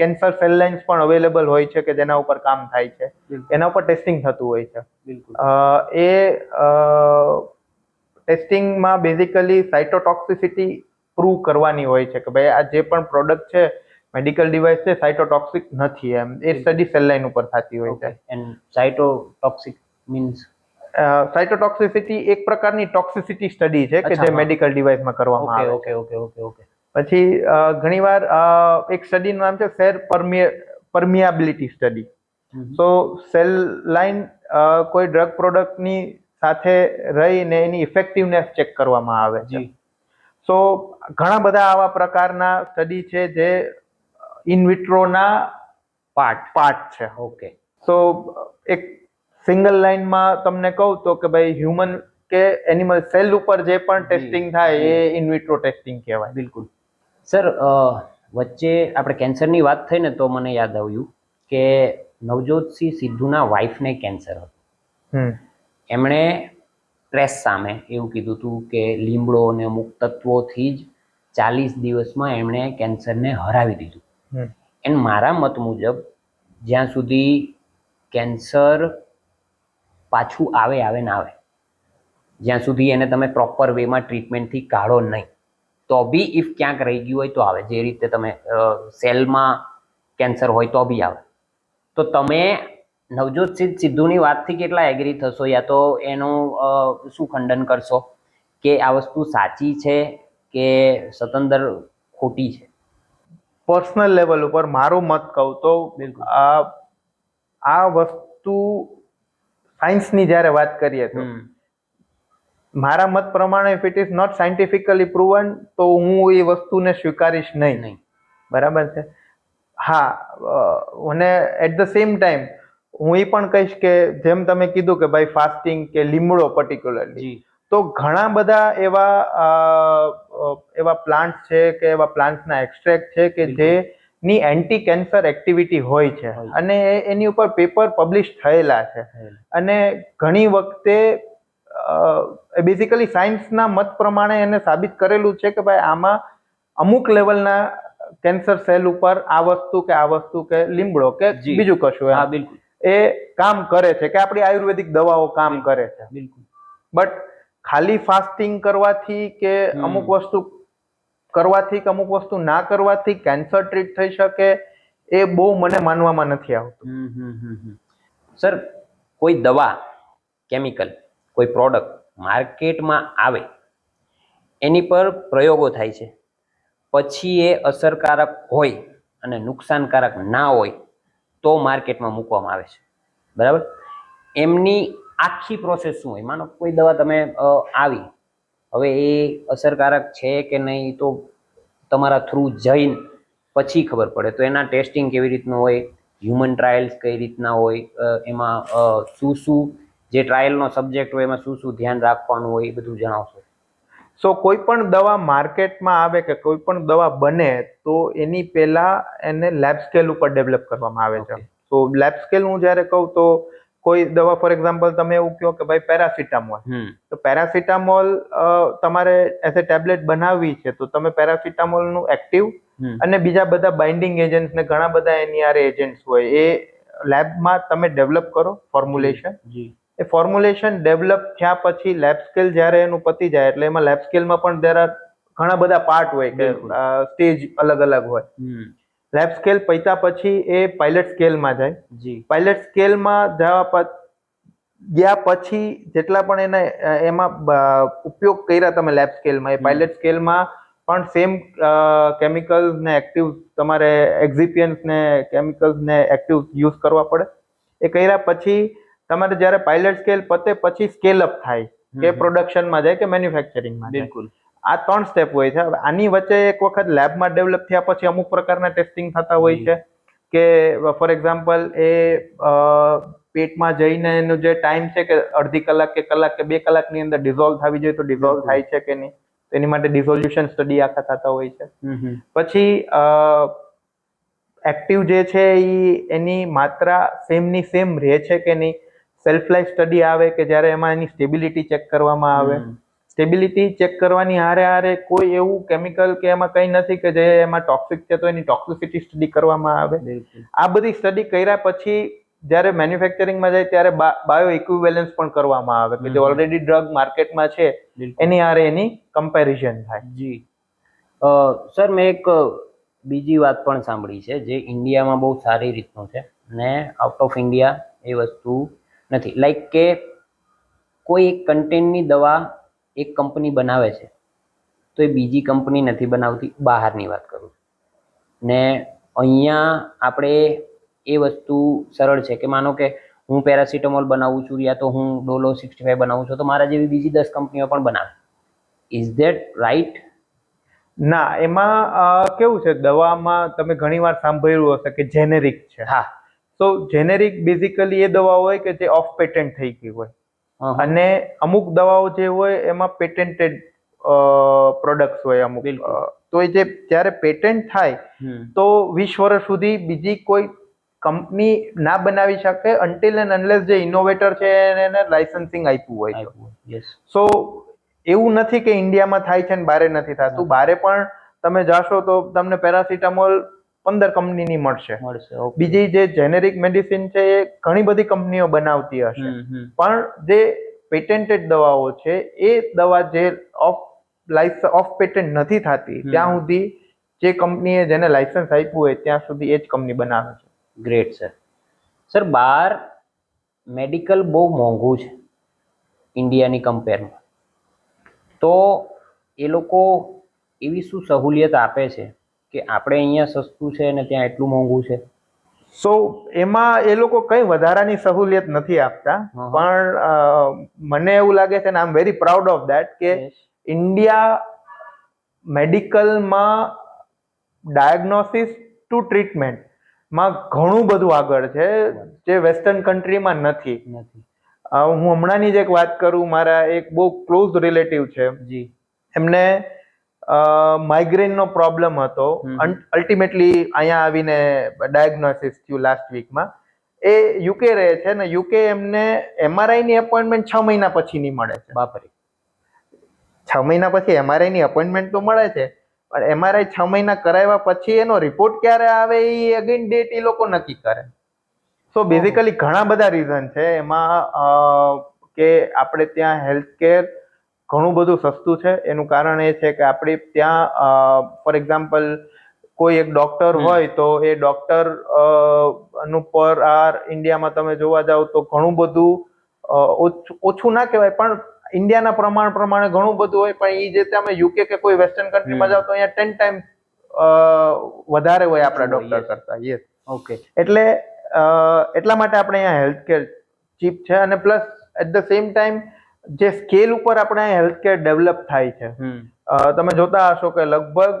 Speaker 2: કેન્સર સેલ લાઇન્સ પણ અવેલેબલ હોય છે કે જેના ઉપર કામ થાય છે, એના ઉપર ટેસ્ટિંગ થતું હોય છે. એ ટેસ્ટિંગમાં બેઝિકલી સાઇટોટોક્સિસિટી પ્રૂવ કરવાની હોય છે કે ભાઈ આ જે પણ પ્રોડક્ટ છે મેડિકલ ડિવાઇસ છે સાઇટોટોક્સિક નથી, એમ એ સ્ટડી સેલ લાઇન ઉપર થતી હોય છે.
Speaker 1: એન્ડ સાઇટોટોક્સિક મીન્સ
Speaker 2: સાઇટોટોક્સિસિટી એક પ્રકારની ટોક્સિસિટી સ્ટડી છે કે જે મેડિકલ ડિવાઇસમાં કરવામાં આવે છે.
Speaker 1: ઓકે.
Speaker 2: પછી ઘણીવાર એક સ્ટડીનું નામ છે સેલ પરમિયાબિલિટી સ્ટડી. સો સેલ લાઇન કોઈ ડ્રગ પ્રોડક્ટની સાથે રહીને એની ઇફેક્ટિવનેસ ચેક કરવામાં આવે છે. સો ઘણા બધા આવા પ્રકારના સ્ટડી છે જે ઇન વિટ્રોના પાર્ટ છે.
Speaker 1: ઓકે.
Speaker 2: સો એક સિંગલ લાઇનમાં તમને કહું તો કે ભાઈ હ્યુમન કે એનિમલ સેલ ઉપર જે પણ ટેસ્ટિંગ થાય એ ઇન વિટ્રો ટેસ્ટિંગ કહેવાય.
Speaker 1: બિલકુલ. સર વચ્ચે આપણે કેન્સરની વાત થઈ ને તો મને યાદ આવ્યું કે નવજોતસિંહ સિદ્ધુના વાઇફને કેન્સર હતું. એમણે પ્રેસ સામે એવું કીધું હતું કે લીમડો અને અમુક તત્વોથી જ 40 દિવસમાં એમણે કેન્સરને હરાવી દીધું. એન્ડ મારા મત મુજબ જ્યાં સુધી કેન્સર પાછું આવે ના આવે, જ્યાં સુધી એને તમે પ્રોપર વેમાં ટ્રીટમેન્ટથી કાઢો નહીં, તો બી ઇફ ક્યાંક રહી ગયું હોય તો આવે. જે રીતે તમે સેલમાં કેન્સર હોય તો બી આવે. તો તમે નવજોતસિંહ સિદ્ધુની વાતથી કેટલા એગ્રી થશો યા તો એનું શું ખંડન કરશો કે આ વસ્તુ સાચી છે કે સતંદર ખોટી છે?
Speaker 2: પર્સનલ લેવલ ઉપર મારું મત કહું તો આ વસ્તુ સાયન્સની જ્યારે વાત કરીએ તો મારા મત પ્રમાણે if it is not scientifically proven તો હું એ વસ્તુને સ્વીકારીશ નહીં. બરાબર છે. હા, અને એટ ધ સેમ ટાઈમ હું એ પણ કહીશ કે જેમ તમે કીધું કે ભાઈ ફાસ્ટિંગ કે લીમડો પર્ટિક્યુલરલી, તો ઘણા બધા એવા પ્લાન્ટ છે કે એવા પ્લાન્ટના એક્સટ્રેક્ટ છે કે જેની એન્ટી કેન્સર એક્ટિવિટી હોય છે અને એની ઉપર પેપર પબ્લિશ થયેલા છે. અને ઘણી વખતે બેઝિકલી સાયન્સના મત પ્રમાણે એને સાબિત કરેલું છે કે ભાઈ આમાં અમુક લેવલના કેન્સર સેલ ઉપર આ વસ્તુ કે લીમડો કે બીજું કશું એ કામ કરે છે કે આપણી આયુર્વેદિક દવાઓ કામ કરે છે. બટ ખાલી ફાસ્ટિંગ કરવાથી કે અમુક વસ્તુ કરવાથી કે અમુક વસ્તુ ના કરવાથી કેન્સર ટ્રીટ થઈ શકે એ બહુ મને માનવામાં નથી આવતું.
Speaker 1: સર, કોઈ દવા, કેમિકલ, કોઈ પ્રોડક્ટ માર્કેટમાં આવે, એની પર પ્રયોગો થાય છે, પછી એ અસરકારક હોય અને નુકસાનકારક ના હોય તો માર્કેટમાં મૂકવામાં આવે છે. બરાબર? એમની આખી પ્રોસેસ શું હોય? માનો કોઈ દવા તમે આવી, હવે એ અસરકારક છે કે નહીં તો તમારા થ્રુ જઈને પછી ખબર પડે. તો એના ટેસ્ટિંગ કેવી રીતનું હોય, હ્યુમન ટ્રાયલ્સ કઈ રીતના હોય, એમાં શું જે ટ્રાયલનો સબ્જેક્ટ હોય એમાં શું ધ્યાન રાખવાનું હોય એ બધું જણાવશો?
Speaker 2: સો કોઈ પણ દવા માર્કેટમાં આવે કે કોઈ પણ દવા બને તો એની પહેલા એને લેબ સ્કેલ ઉપર ડેવલપ કરવામાં આવે છે. તો લેબ સ્કેલ હું જ્યારે કહું તો કોઈ દવા ફોર એક્ઝામ્પલ તમે એવું કહો કે ભાઈ પેરાસિટામોલ, તો પેરાસિટામોલ તમારે એઝ એ ટેબ્લેટ બનાવવી છે તો તમે પેરાસિટામોલનું એક્ટિવ અને બીજા બધા બાઇન્ડિંગ એજન્ટ્સ ને ઘણા બધા એની આરે એજન્ટ્સ હોય એ લેબમાં તમે ડેવલપ કરો ફોર્મ્યુલેશન. એ ફોર્મ્યુલેશન ડેવલપ થયા પછી લેબ સ્કેલ જ્યારે એનું પતી જાય એટલે એમાં લેબ સ્કેલમાં પણ ઘણા બધા પાર્ટ હોય કે સ્ટેજ અલગ હોય. લેબ સ્કેલ પત્યા પછી એ પાયલટ સ્કેલમાં જાય. પાયલટ સ્કેલમાં ગયા પછી જેટલા પણ એમાં ઉપયોગ કર્યા તમે લેબ સ્કેલમાં, એ પાયલટ સ્કેલમાં પણ સેમ કેમિકલ્સ ને એક્ટિવ તમારે એક્ઝિપિયન્સ ને કેમિકલ્સ ને એક્ટિવ યુઝ કરવા પડે. એ કર્યા પછી તમારે જ્યારે પાયલટ સ્કેલ પતે પછી સ્કેલ અપ થાય કે પ્રોડક્શનમાં જાય કે મેન્યુફેક્ચરિંગમાં જાય. આ 3 સ્ટેપ હોય છે. હવે આની વચ્ચે એક વખત લેબમાં ડેવલપ થયા પછી અમુક પ્રકારના ટેસ્ટિંગ થતા હોય છે કે ફોર એક્ઝામ્પલ એ પેટમાં જઈને એનો જે ટાઈમ છે કે અડધી કલાક કે કલાક કે 2 કલાકની અંદર ડિઝોલ્વ થવી જોઈએ તો ડિઝોલ્વ થાય છે કે નહીં, એની માટે ડિઝોલ્યુશન સ્ટડી આખા થતા હોય છે. પછી એક્ટિવ જે છે એની માત્રા સેમની સેમ રહે છે કે નહીં, સેલ્ફ લાઈફ સ્ટડી આવે કે જ્યારે એમાં એની સ્ટેબિલિટી ચેક કરવામાં આવે. સ્ટેબિલિટી ચેક કરવાની હારે હારે કોઈ એવું કેમિકલ કે એમાં કંઈ નથી કે જે એમાં ટોક્સિક છે તો એની ટોક્સિસિટી સ્ટડી કરવામાં આવે. આ બધી સ્ટડી કર્યા પછી જ્યારે મેન્યુફેક્ચરિંગમાં જાય ત્યારે બાયો ઇક્વિવેલન્સ પણ કરવામાં આવે કે જે ઓલરેડી ડ્રગ માર્કેટમાં છે એની હારે એની કમ્પેરિઝન થાય.
Speaker 1: જી સર, મેં એક બીજી વાત પણ સાંભળી છે જે ઇન્ડિયામાં બહુ સારી રીતનું છે ને આઉટ ઓફ ઇન્ડિયા એ વસ્તુ નથી. લાઈક કે કોઈ એક કન્ટેન્ટની દવા એક કંપની બનાવે છે તો એ બીજી કંપની નથી બનાવતી, બહારની વાત કરું ને અહીંયા આપણે એ વસ્તુ સરળ છે કે માનો કે હું પેરાસિટામોલ બનાવું છું યા તો હું ડોલો 65 બનાવું છું તો મારા જેવી બીજી 10 કંપનીઓ પણ બનાવે. Is that right?
Speaker 2: ના, એમાં કેવું છે, દવામાં તમે ઘણીવાર સાંભળ્યું હશે કે જેનેરિક છે.
Speaker 1: હા.
Speaker 2: તો જેનેરિક બેઝિકલી એ દવા હોય કે જે ઓફ પેટન્ટ થઈ ગઈ હોય અને અમુક દવાઓ જે હોય એમાં પેટેન્ટેડ પ્રોડક્ટ્સ હોય અમુક. તો એ જે જ્યારે પેટન્ટ થાય તો 20 વર્ષ સુધી બીજી કોઈ કંપની ના બનાવી શકે અન્ટિલ એન્ડ અનલેસ જે ઇનોવેટર છે એને લાયસન્સિંગ આપ્યું હોય. સો એવું નથી કે ઇન્ડિયામાં થાય છે ને બારે નથી થતું. બારે પણ તમે જાશો તો તમને પેરાસિટામોલ 15 કંપનીની મળશે. બીજી જે જેનેરિક મેડિસિન છે એ ઘણી બધી કંપનીઓ બનાવતી હશે, પણ જે પેટેન્ટેડ દવાઓ છે એ દવા જે ઓફ પેટન્ટ નથી થતી ત્યાં સુધી જે કંપનીએ જેને લાયસન્સ આપ્યું હોય ત્યાં સુધી એ જ કંપની બનાવે છે.
Speaker 1: Great sir. સર, બહાર મેડિકલ બહુ મોંઘું છે ઇન્ડિયાની કમ્પેરમાં, તો એ લોકો એવી શું સહુલિયત આપે છે કે આપણે અહીંયા સસ્તું છે અને ત્યાં એટલું મોંઘું છે?
Speaker 2: સો એમાં એ લોકો કઈ વધારાની સહુલિયત નથી આપતા, પણ મને એવું લાગે છે ને I am very proud of that કે ઇન્ડિયા મેડિકલમાં ડાયગ્નોસિસ ટુ ટ્રીટમેન્ટ માં ઘણું બધું આગળ છે જે વેસ્ટર્ન કન્ટ્રીમાં નથી. હું હમણાંની જ એક વાત કરું, મારા એક બહુ ક્લોઝ રિલેટિવ છે, એમને માઇગ્રેનનો પ્રોબ્લેમ હતો. અલ્ટિમેટલી અહીંયા આવીને ડાયગ્નોસિસ થયું લાસ્ટ વીકમાં. એ યુકે રહે છે ને યુકે એમને MRI ની અપોઇન્ટમેન્ટ 6 મહિના પછીની મળે છે.
Speaker 1: બાપરે.
Speaker 2: 6 મહિના પછી MRI ની અપોઇન્ટમેન્ટ તો મળે છે, પણ MRI 6 મહિના કરાવ્યા પછી એનો રિપોર્ટ ક્યારે આવે એ અગેન ડેટ એ લોકો નક્કી કરે. સો બેઝિકલી ઘણા બધા રીઝન છે એમાં કે આપણે ત્યાં હેલ્થકેર ઘણું બધું સસ્તું છે. એનું કારણ એ છે કે આપણે ત્યાં ફોર એક્ઝામ્પલ કોઈ એક ડોક્ટર હોય તો એ ડોક્ટર નું પર આર ઇન્ડિયામાં તમે જોવા જાવ તો ઘણું બધું ઓછું ના કહેવાય પણ ઇન્ડિયાના પ્રમાણે ઘણું બધું હોય, પણ એ જે તમે યુકે કે કોઈ વેસ્ટર્ન કન્ટ્રીમાં જાવ તો અહીંયા 10 ટાઈમ વધારે હોય આપણા ડોક્ટર કરતા. યસ.
Speaker 1: ઓકે.
Speaker 2: એટલે એટલા માટે આપણે અહીંયા હેલ્થકેર ચીપ છે અને plus at the same time જે સ્કેલ ઉપર આપણે હેલ્થકેર ડેવલપ થાય છે. તમે જોતા હશો કે લગભગ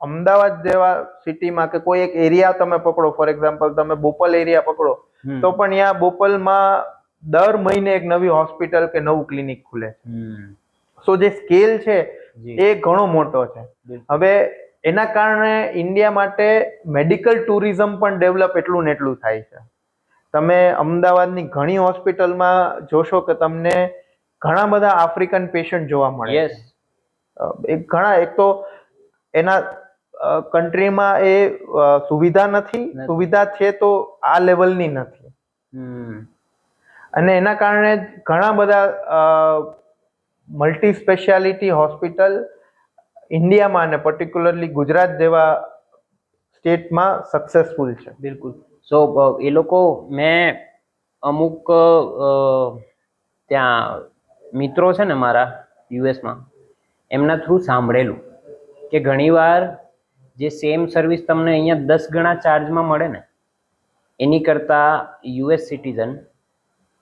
Speaker 2: અમદાવાદ જેવા સિટીમાં કે કોઈ એક એરિયા તમે પકડો, ફોર એક્ઝામ્પલ તમે બોપલ એરિયા પકડો તો પણ ત્યાં બોપલમાં દર મહિને એક નવી હોસ્પિટલ કે નવું ક્લિનિક ખુલે છે. સો જે સ્કેલ છે એ ઘણો મોટો છે. હવે એના કારણે ઇન્ડિયા માટે મેડિકલ ટુરિઝમ પણ ડેવલપ એટલું ને એટલું થાય છે. તમે અમદાવાદની ઘણી હોસ્પિટલમાં જોશો કે તમને ઘણા બધા આફ્રિકન પેશન્ટ જોવા મળે છે. એક તો એના કન્ટ્રીમાં એ સુવિધા નથી, સુવિધા છે તો આ લેવલની નથી, અને એના કારણે ઘણા બધા મલ્ટી સ્પેશિયાલિટી હોસ્પિટલ ઇન્ડિયામાં અને પર્ટિક્યુલરલી ગુજરાત જેવા સ્ટેટમાં સક્સેસફુલ છે.
Speaker 1: બિલકુલ. સો એ લોકો, મેં અમુક ત્યાં મિત્રો છે ને મારા યુએસમાં, એમના થ્રુ સાંભળેલું કે ઘણીવાર જે સેમ સર્વિસ તમને અહીંયા 10 ગણા ચાર્જમાં મળે ને એની કરતાં યુએસ સિટીઝન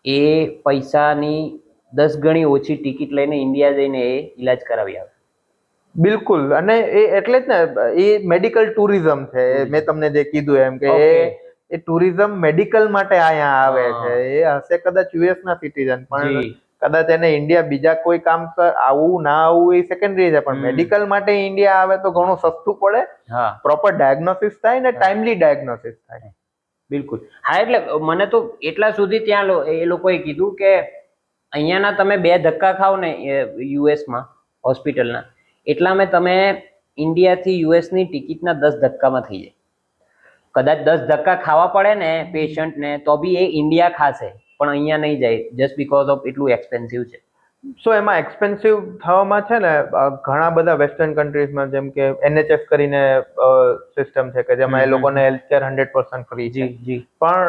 Speaker 1: એ પૈસાની 10 ગણી ઓછી ટિકિટ લઈને ઇન્ડિયા જઈને એ ઈલાજ કરાવી આવે.
Speaker 2: બિલકુલ. અને એ એટલે જ ને એ મેડિકલ ટુરિઝમ છે. મેં તમને જે કીધું એમ કે એ ટુરિઝમ મેડિકલ માટે અહીંયા આવે છે. એ હશે કદાચ યુએસ ના સિટીઝન, પણ કદાચ એને ઇન્ડિયા બીજા કોઈ કામ આવું ના આવું એ સેકન્ડરી છે, પણ મેડિકલ માટે ઇન્ડિયા આવે તો ઘણું સસ્તું પડે, પ્રોપર ડાયગ્નોસિસ થાય ને ટાઈમલી ડાયગ્નોસિસ થાય.
Speaker 1: બિલકુલ. હા, એટલે મને તો એટલા સુધી ત્યાં એ લોકોએ કીધું કે અહીંયાના તમે 2 ધક્કા ખાવ ને યુએસમાં હોસ્પિટલના, એટલામાં તમે ઇન્ડિયાથી યુએસની ટિકિટના 10 ધક્કામાં થઈ જાય. કદાચ 10 ધક્કા ખાવા પડે ને પેશન્ટને તો બી એ ઇન્ડિયા ખાશે, પણ અહીંયા નહીં જાય, જસ્ટ બીકોઝ ઓફ એટલું એક્સપેન્સિવ છે.
Speaker 2: સો એમાં એક્સપેન્સિવ થવામાં છે ને ઘણા બધા વેસ્ટર્ન કન્ટ્રીઝમાં જેમ કે NHS કરીને સિસ્ટમ છે કે જેમાં એ લોકોને હેલ્થકેર 100% ફ્રી છે, પણ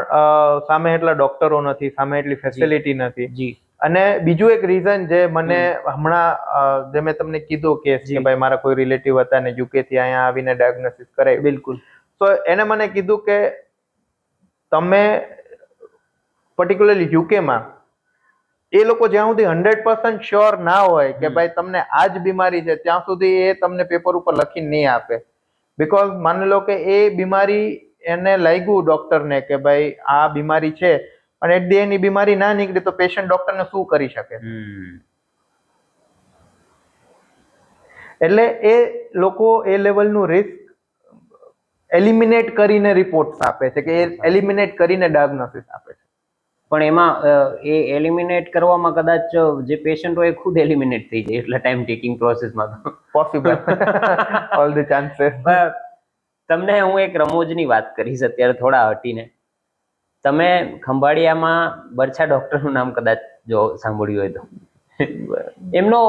Speaker 2: સામે એટલા ડોક્ટરો નથી, સામે એટલી ફેસિલિટી નથી. અને બીજું એક રીઝન જે મને હમણાં જે મેં તમને કીધું કે ભાઈ મારા કોઈ રિલેટિવ હતા ને યુકે થી અહીંયા આવીને ડાયગ્નોસિસ કરાય.
Speaker 1: બિલકુલ.
Speaker 2: તો એને મને કીધું કે તમે પર્ટિક્યુલરલી યુકેમાં એ લોકો જ્યાં સુધી 100% શ્યોર ના હોય કે ભાઈ તમને આ જ બીમારી છે ત્યાં સુધી એ તમને પેપર ઉપર લખીને નહીં આપે. બીકોઝ માની લો કે એ બીમારી એને લાગ્યું ડોક્ટરને કે ભાઈ આ બીમારી છે, અને એટ ધી એન્ડ એ બીમારી ના નીકળી તો પેશન્ટ ડોક્ટરને શું કરી શકે. એટલે એ લોકો એ લેવલનું રિસ્ક એલિમિનેટ કરીને રિપોર્ટ્સ આપે છે કે એલિમિનેટ કરીને ડાયગ્નોસિસ આપે છે.
Speaker 1: પણ એમાં એ એલિમિનેટ કરવામાં કદાચ જે પેશન્ટ હોય ખુદ એલિમિનેટ થઈ જાય એટલે ટાઈમ ટેકિંગ પ્રોસેસમાં તો
Speaker 2: પોસિબલ ઓલ ધ ચાન્સીસ.
Speaker 1: તમને હું એક રમૂજની વાત કરીશ અત્યારે થોડા હટીને. તમે ખંભાળિયામાં બરછા ડોક્ટરનું નામ કદાચ જો સાંભળ્યું હોય તો, એમનો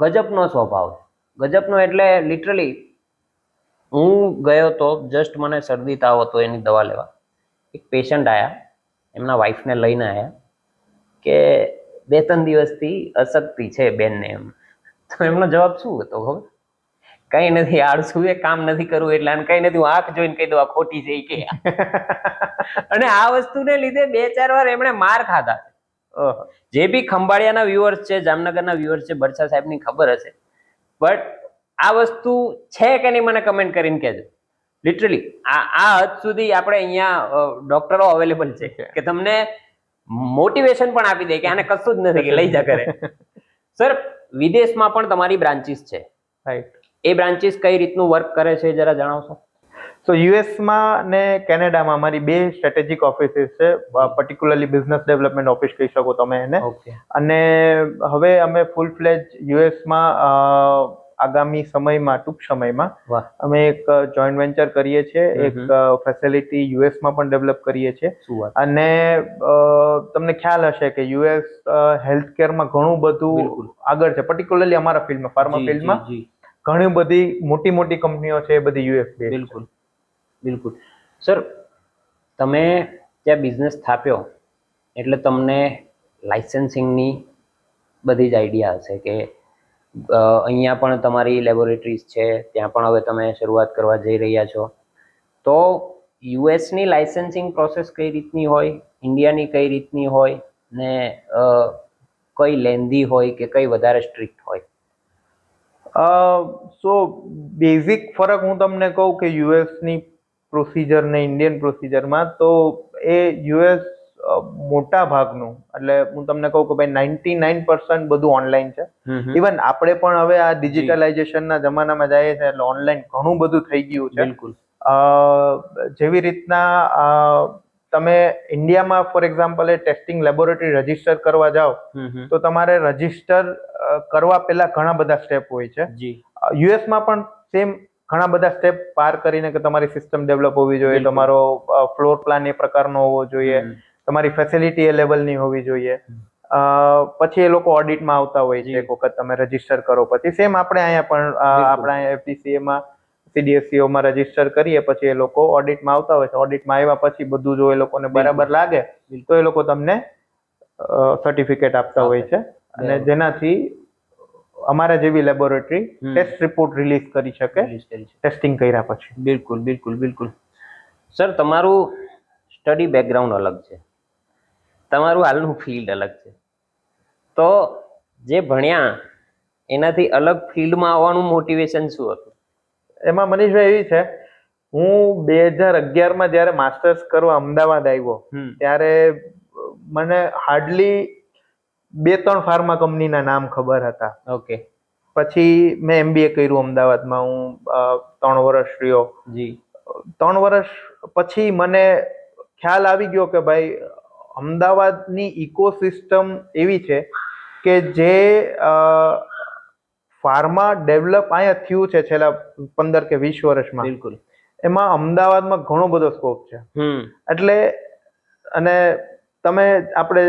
Speaker 1: ગજબનો સ્વભાવ છે. ગજબનો એટલે લિટરલી હું ગયો તો જસ્ટ મને શરદી તાવ હતો એની દવા લેવા, એક પેશન્ટ આવ્યા, એમના વાઈફને લઈને આવ્યા કે 2-3 દિવસથી અશક્તિ છે બેનને. એમ તો એમનો જવાબ શું હતો ખબર? કઈ નથી, આળસુ એ કામ નથી કરવું એટલે આને કઈ નથી, હું આંખ જોઈને કહી દઉં આ ખોટી છે એ કે. અને આ વસ્તુને લીધે 2-4 વાર એમણે માર ખાધા. જે બી ખંભાળિયાના વ્યુઅર્સ છે, જામનગરના વ્યુઅર્સ છે, બરછા સાહેબની ખબર હશે, બટ આ વસ્તુ છે કે નહીં મને કમેન્ટ કરીને કહેજો. લિટરલી આ હદ સુધી આપણે અહીંયા ડોક્ટરો અવેલેબલ છે કે તમને મોટિવેશન પણ આપી દે કે આને કશું જ નથી કે લઈ જા કરે. સર, વિદેશમાં પણ તમારી બ્રાન્ચીસ છે,
Speaker 2: રાઈટ?
Speaker 1: એ બ્રાન્ચીસ કઈ રીતનું વર્ક કરે છે જરા જણાવશો?
Speaker 2: તો યુએસમાં ને કેનેડામાં અમારી 2 સ્ટ્રેટેજિક ઓફિસીસ છે, પર્ટિક્યુલરલી બિઝનેસ ડેવલપમેન્ટ ઓફિસ કહી શકો તમે એને. અને હવે અમે ફૂલ ફ્લેજ યુએસમાં આગામી સમયમાં, ટૂંક સમયમાં અમે એક જોઈન્ટ વેન્ચર કરીએ છીએ, એક ફેસિલિટી યુએસમાં પણ ડેવલપ કરીએ છીએ. અને તમને ખ્યાલ હશે કે યુએસ હેલ્થકેરમાં ઘણું બધું આગળ છે, પર્ટિક્યુલરલી અમારા ફિલ્ડમાં, ફાર્મા ફિલ્ડમાં ઘણી બધી મોટી મોટી કંપનીઓ છે, એ બધી યુએસ બેઝ.
Speaker 1: બિલકુલ બિલકુલ. સર, તમે ત્યાં બિઝનેસ સ્થાપ્યો એટલે તમને લાઇસન્સિંગની બધી જ આઈડિયા હશે કે અહીંયા પણ તમારી લેબોરેટરીઝ છે, ત્યાં પણ હવે તમે શરૂઆત કરવા જઈ રહ્યા છો. તો યુએસની લાઇસન્સિંગ પ્રોસેસ કઈ રીતની હોય, ઇન્ડિયાની કઈ રીતની હોય, ને કઈ લેન્ધી હોય કે કઈ વધારે સ્ટ્રિક્ટ હોય?
Speaker 2: સો બેઝિક ફરક હું તમને કહું કે યુએસની પ્રોસિજર ને ઇન્ડિયન પ્રોસિજરમાં, તો એ યુએસ મોટા ભાગનું, એટલે હું તમને કહું કે ભાઈ 99% બધું ઓનલાઈન છે. ઇવન આપણે પણ હવે આ ડિજિટલાઇઝેશનના જમાનામાં જઈએ છીએ એટલે ઓનલાઈન ઘણું બધું થઈ ગયું છે.
Speaker 1: બિલકુલ.
Speaker 2: જેવી રીતના તમે ઇન્ડિયામાં for example testing laboratory register કરવા જાઓ તો તમારે રજીસ્ટર કરવા પહેલા ઘણા બધા સ્ટેપ હોય છે. યુએસમાં પણ સેમ ઘણા બધા સ્ટેપ પાર કરીને કે તમારી સિસ્ટમ ડેવલપ હોવી જોઈએ, તમારો ફ્લોર પ્લાન એ પ્રકારનો હોવો જોઈએ, તમારી ફેસિલિટી એ લેવલની હોવી જોઈએ. પછી એ લોકો ઓડિટમાં આવતા હોય છે એક વખત તમે રજીસ્ટર કરો પછી. સેમ આપણે અહીંયા પણ આપણા FDCAમાં CDSCOમાં રજીસ્ટર કરીએ પછી એ લોકો ઓડિટમાં આવતા હોય છે. ઓડિટમાં આવ્યા પછી બધું જો એ લોકોને બરાબર લાગે તો એ લોકો તમને સર્ટિફિકેટ આપતા હોય છે, અને જેનાથી અમારા જેવી લેબોરેટરી ટેસ્ટ રિપોર્ટ રિલીઝ કરી શકે ટેસ્ટિંગ કર્યા પછી.
Speaker 1: બિલકુલ બિલકુલ બિલકુલ. સર, તમારું સ્ટડી બેકગ્રાઉન્ડ અલગ છે, તમારું હાલનું ફિલ્ડ અલગ છે. તો જે ભણ્યા એનાથી અલગ ફિલ્ડમાં આવવાનું મોટિવેશન શું હતું?
Speaker 2: એમાં મનીષભાઈ એવી છે, હું 2011માં જ્યારે માસ્ટર્સ કરવા અમદાવાદ આવ્યો ત્યારે મને હાર્ડલી 2-3 ફાર્મા કંપનીના નામ ખબર હતા.
Speaker 1: ઓકે.
Speaker 2: પછી મેં MBA કર્યું અમદાવાદમાં, હું 3 વર્ષ રહ્યો.
Speaker 1: જી.
Speaker 2: 3 વર્ષ પછી મને ખ્યાલ આવી ગયો કે ભાઈ અમદાવાદની ઇકોસિસ્ટમ એવી છે કે જે ફાર્મા ડેવલપ અહીંયા થયું છે છેલ્લા 15 કે 20 વર્ષમાં.
Speaker 1: બિલકુલ.
Speaker 2: એમાં અમદાવાદમાં ઘણો બધો સ્કોપ છે. એટલે અને તમે આપણે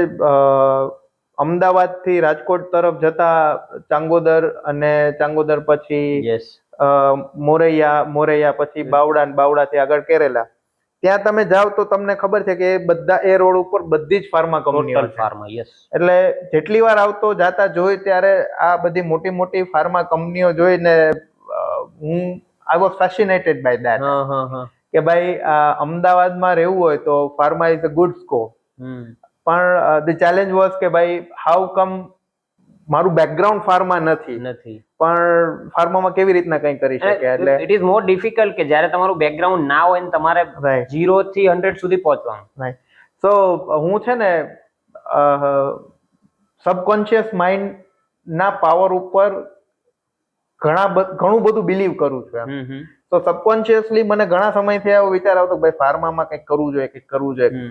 Speaker 2: અમદાવાદથી રાજકોટ તરફ જતા ચાંગોદર અને ચાંગોદર પછી મોરૈયા પછી બાવડા અને બાવડાથી આગળ કેરેલા, ત્યાં તમે જાઓ તો તમને ખબર છે કે એ રોડ ઉપર બધી જ ફાર્મા કંપનીઓ છે. એટલે જેટલી વાર આવતો જાતા જોઈ ત્યારે આ બધી મોટી મોટી ફાર્મા કંપનીઓ જોઈને હું I was fascinated by that કે ભાઈ અમદાવાદમાં રહેવું હોય તો pharma is a good scope. પણ ધ ચેલેન્જ વોઝ કે ભાઈ હાઉ કમ મારું બેકગ્રાઉન્ડ ફાર્મા નથી પણ ફાર્મામાં કેવી રીતના કંઈ કરી શકે. એટલે
Speaker 1: ઇટ ઇઝ મોર ડિફિકલ્ટ કે જ્યારે તમારું બેકગ્રાઉન્ડ ના હોય ને તમારે 0 થી 100 સુધી પહોંચવાનું.
Speaker 2: રાઈટ. સો હું છે ને સબકોન્શિયસ માઇન્ડ ના પાવર ઉપર ઘણું બધું બિલીવ કરું છું. તો સબકોન્શિયસલી મને ઘણા સમયથી એવો વિચાર આવતો કે ભાઈ ફાર્મામાં કંઈક કરવું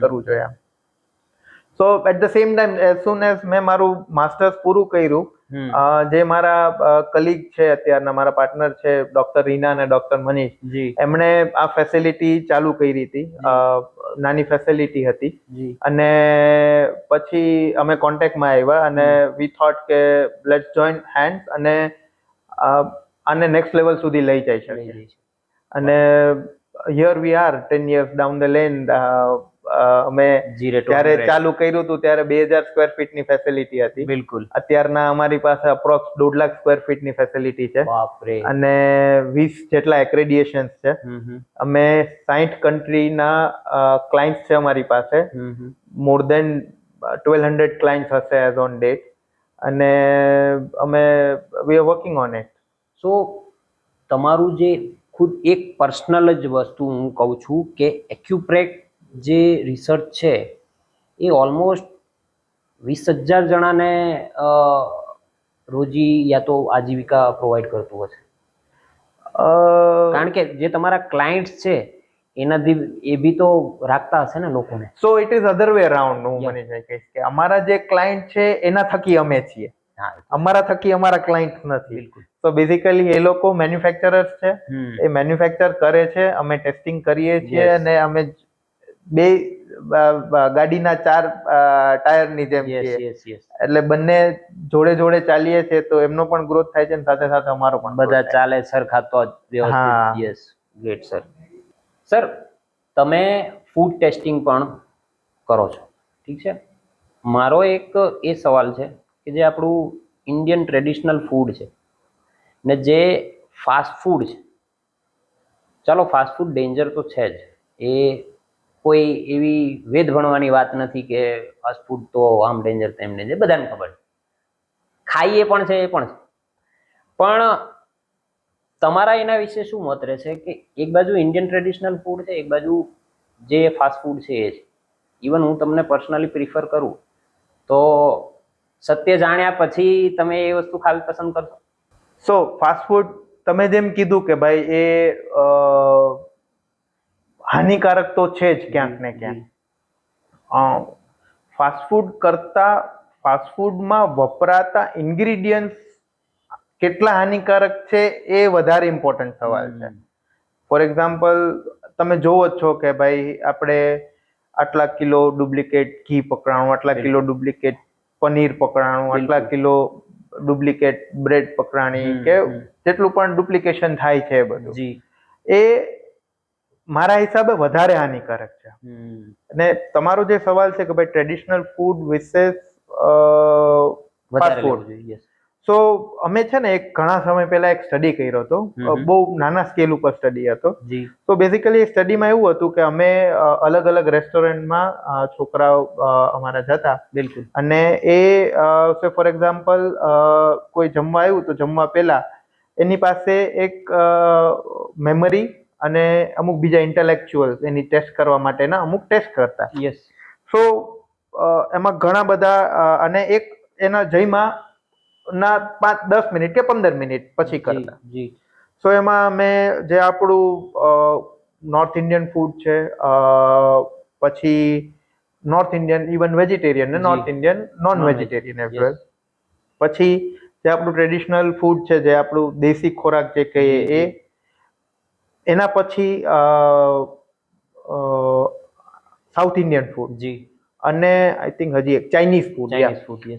Speaker 2: જોઈએ. So at the same time as soon as મેં મારું માસ્ટર્સ પૂરું કર્યું, જે મારા કલીગ છે અત્યારના, મારા પાર્ટનર છે ડોક્ટર રીના અને ડોક્ટર મનીષ, એમણે આ ફેસિલિટી ચાલુ કરી હતી. નાની ફેસિલિટી હતી અને પછી અમે કોન્ટેક્ટમાં આવ્યા અને વી થોટ કે લેટ્સ જોઈન હેન્ડ્સ અને આને નેક્સ્ટ લેવલ સુધી લઈ જઈ શકીએ. અને here we are 10 years down the lane. અમે ત્યારે ચાલુ કર્યું હતું ત્યારે 2000 સ્ક્વેર ફીટની ફેસિલિટી હતી. બિલકુલ. અત્યારના અમારી પાસે અપ્રોક્સ 1.5 લાખ સ્ક્વેર ફીટની ફેસિલિટી છે અને 20 જેટલા એક્રેડિએશન્સ છે. અમે 60 કન્ટ્રીના ક્લાયન્ટ્સ છે અમારી પાસે. મોર દેન 1200 ક્લાયન્ટ્સ હશે એઝ ઓન ડેટ અને અમે we are working on it.
Speaker 1: So તમારું જે ખુદ એક પર્સનલ જ વસ્તુ હું કહું છું કે એક્યુપ્રેક જે રિસર્ચ છે એ ઓલમોસ્ટ 20,000 જણાને રોજી યા તો આજીવિકા પ્રોવાઈડ કરતું હશે. કારણ કે જે તમારા ક્લાયન્ટ્સ છે એનાથી એ બી તો રાખતા હશે ને લોકોને.
Speaker 2: So it is other way around. હું મને કહીશ કે અમારા જે ક્લાયન્ટ છે એના થકી અમે છીએ, અમારા થકી અમારા ક્લાયન્ટ નથી. તો બેઝિકલી એ લોકો મેન્યુફેક્ચરર્સ છે, એ મેન્યુફેક્ચર કરે છે, અમે ટેસ્ટિંગ કરીએ છીએ અને અમે બે ગાડીના 4 ટાયરની જેમ છીએ. એટલે બંને જોડે જોડે ચાલીએ છીએ તો એમનો પણ ગ્રોથ થાય છે અને સાથે સાથે અમારો પણ.
Speaker 1: બધા ચાલે સરખા તો વ્યવસ્થિત. Yes, great sir. સર તમે ફૂડ ટેસ્ટિંગ પણ કરો છો, ઠીક છે. મારો એક એ સવાલ છે કે જે આપણું ઇન્ડિયન ટ્રેડિશનલ ફૂડ છે ને જે ફાસ્ટ ફૂડ છે, ચાલો ફાસ્ટ ફૂડ ડેન્જર તો છે જ, એ કોઈ એવી વેદ ભણવાની વાત નથી કે ફાસ્ટ ફૂડ તો આમ ડેન્જર તેમ ડેન્જર, બધાને ખબર છે, ખાઈએ પણ છે એ પણ છે. પણ તમારા એના વિશે શું મત રહેશે કે એક બાજુ ઇન્ડિયન ટ્રેડિશનલ ફૂડ છે, એક બાજુ જે ફાસ્ટ ફૂડ છે એ છે. ઇવન હું તમને પર્સનલી પ્રિફર કરું તો સત્ય જાણ્યા પછી તમે એ વસ્તુ ખાવી પસંદ કરશો?
Speaker 2: સો ફાસ્ટ ફૂડ તમે જેમ કીધું કે ભાઈ એ હાનિકારક તો છે જ ક્યાંક ને ક્યાંક. ફાસ્ટ ફૂડ કરતા ફાસ્ટ ફૂડમાં વપરાતા ઇન્ગ્રીડિયન્ટ્સ કેટલા હાનિકારક છે એ વધારે ઇમ્પોર્ટન્ટ સવાલ છે. ફોર એક્ઝામ્પલ તમે જોવો જ છો કે ભાઈ આપણે આટલા કિલો ડુપ્લિકેટ ઘી પકડાણું, આટલા કિલો ડુપ્લિકેટ પનીર પકડાણું, આટલા કિલો ડુપ્લિકેટ બ્રેડ પકડાણી, કે જેટલું પણ ડુપ્લિકેશન થાય છે બધું, એ મારા હિસાબે વધારે હાનિકારક છે. અને તમારો જે સવાલ છે કે ભાઈ ટ્રેડિશનલ ફૂડ વિશે ફાસ્ટ ફૂડ, સો અમે છે ને એક ઘણા સમય પહેલા એક સ્ટડી કર્યો હતો, બહુ નાના સ્કેલ ઉપર સ્ટડી હતો. તો બેઝિકલી એ સ્ટડીમાં એવું હતું કે અમે અલગ અલગ રેસ્ટોરન્ટમાં છોકરાઓ અમારા જતા.
Speaker 1: બિલકુલ.
Speaker 2: અને એ ફોર એક્ઝામ્પલ કોઈ જમવા આવ્યું તો જમવા પહેલા એની પાસે એક મેમરી અને અમુક બીજા ઇન્ટેલેક્ચ્યુઅલ એની ટેસ્ટ કરવા માટેના અમુક ટેસ્ટ કરતા.
Speaker 1: યસ.
Speaker 2: સો એમાં ઘણા બધા અને એક એના જયમાં ના 5-10 મિનિટ કે 15 મિનિટ પછી કરતા. સો એમાં અમે જે આપણું નોર્થ ઇન્ડિયન ફૂડ છે, પછી નોર્થ ઇન્ડિયન ઇવન વેજીટેરિયન ને north Indian non vegetarian as well, પછી જે આપણું ટ્રેડિશનલ ફૂડ છે, જે આપણું દેશી ખોરાક જે કહીએ એ, એના પછી સાઉથ ઇન્ડિયન ફૂડ, અને આઈ થિંક હજી એક ચાઇનીઝ ફૂડ.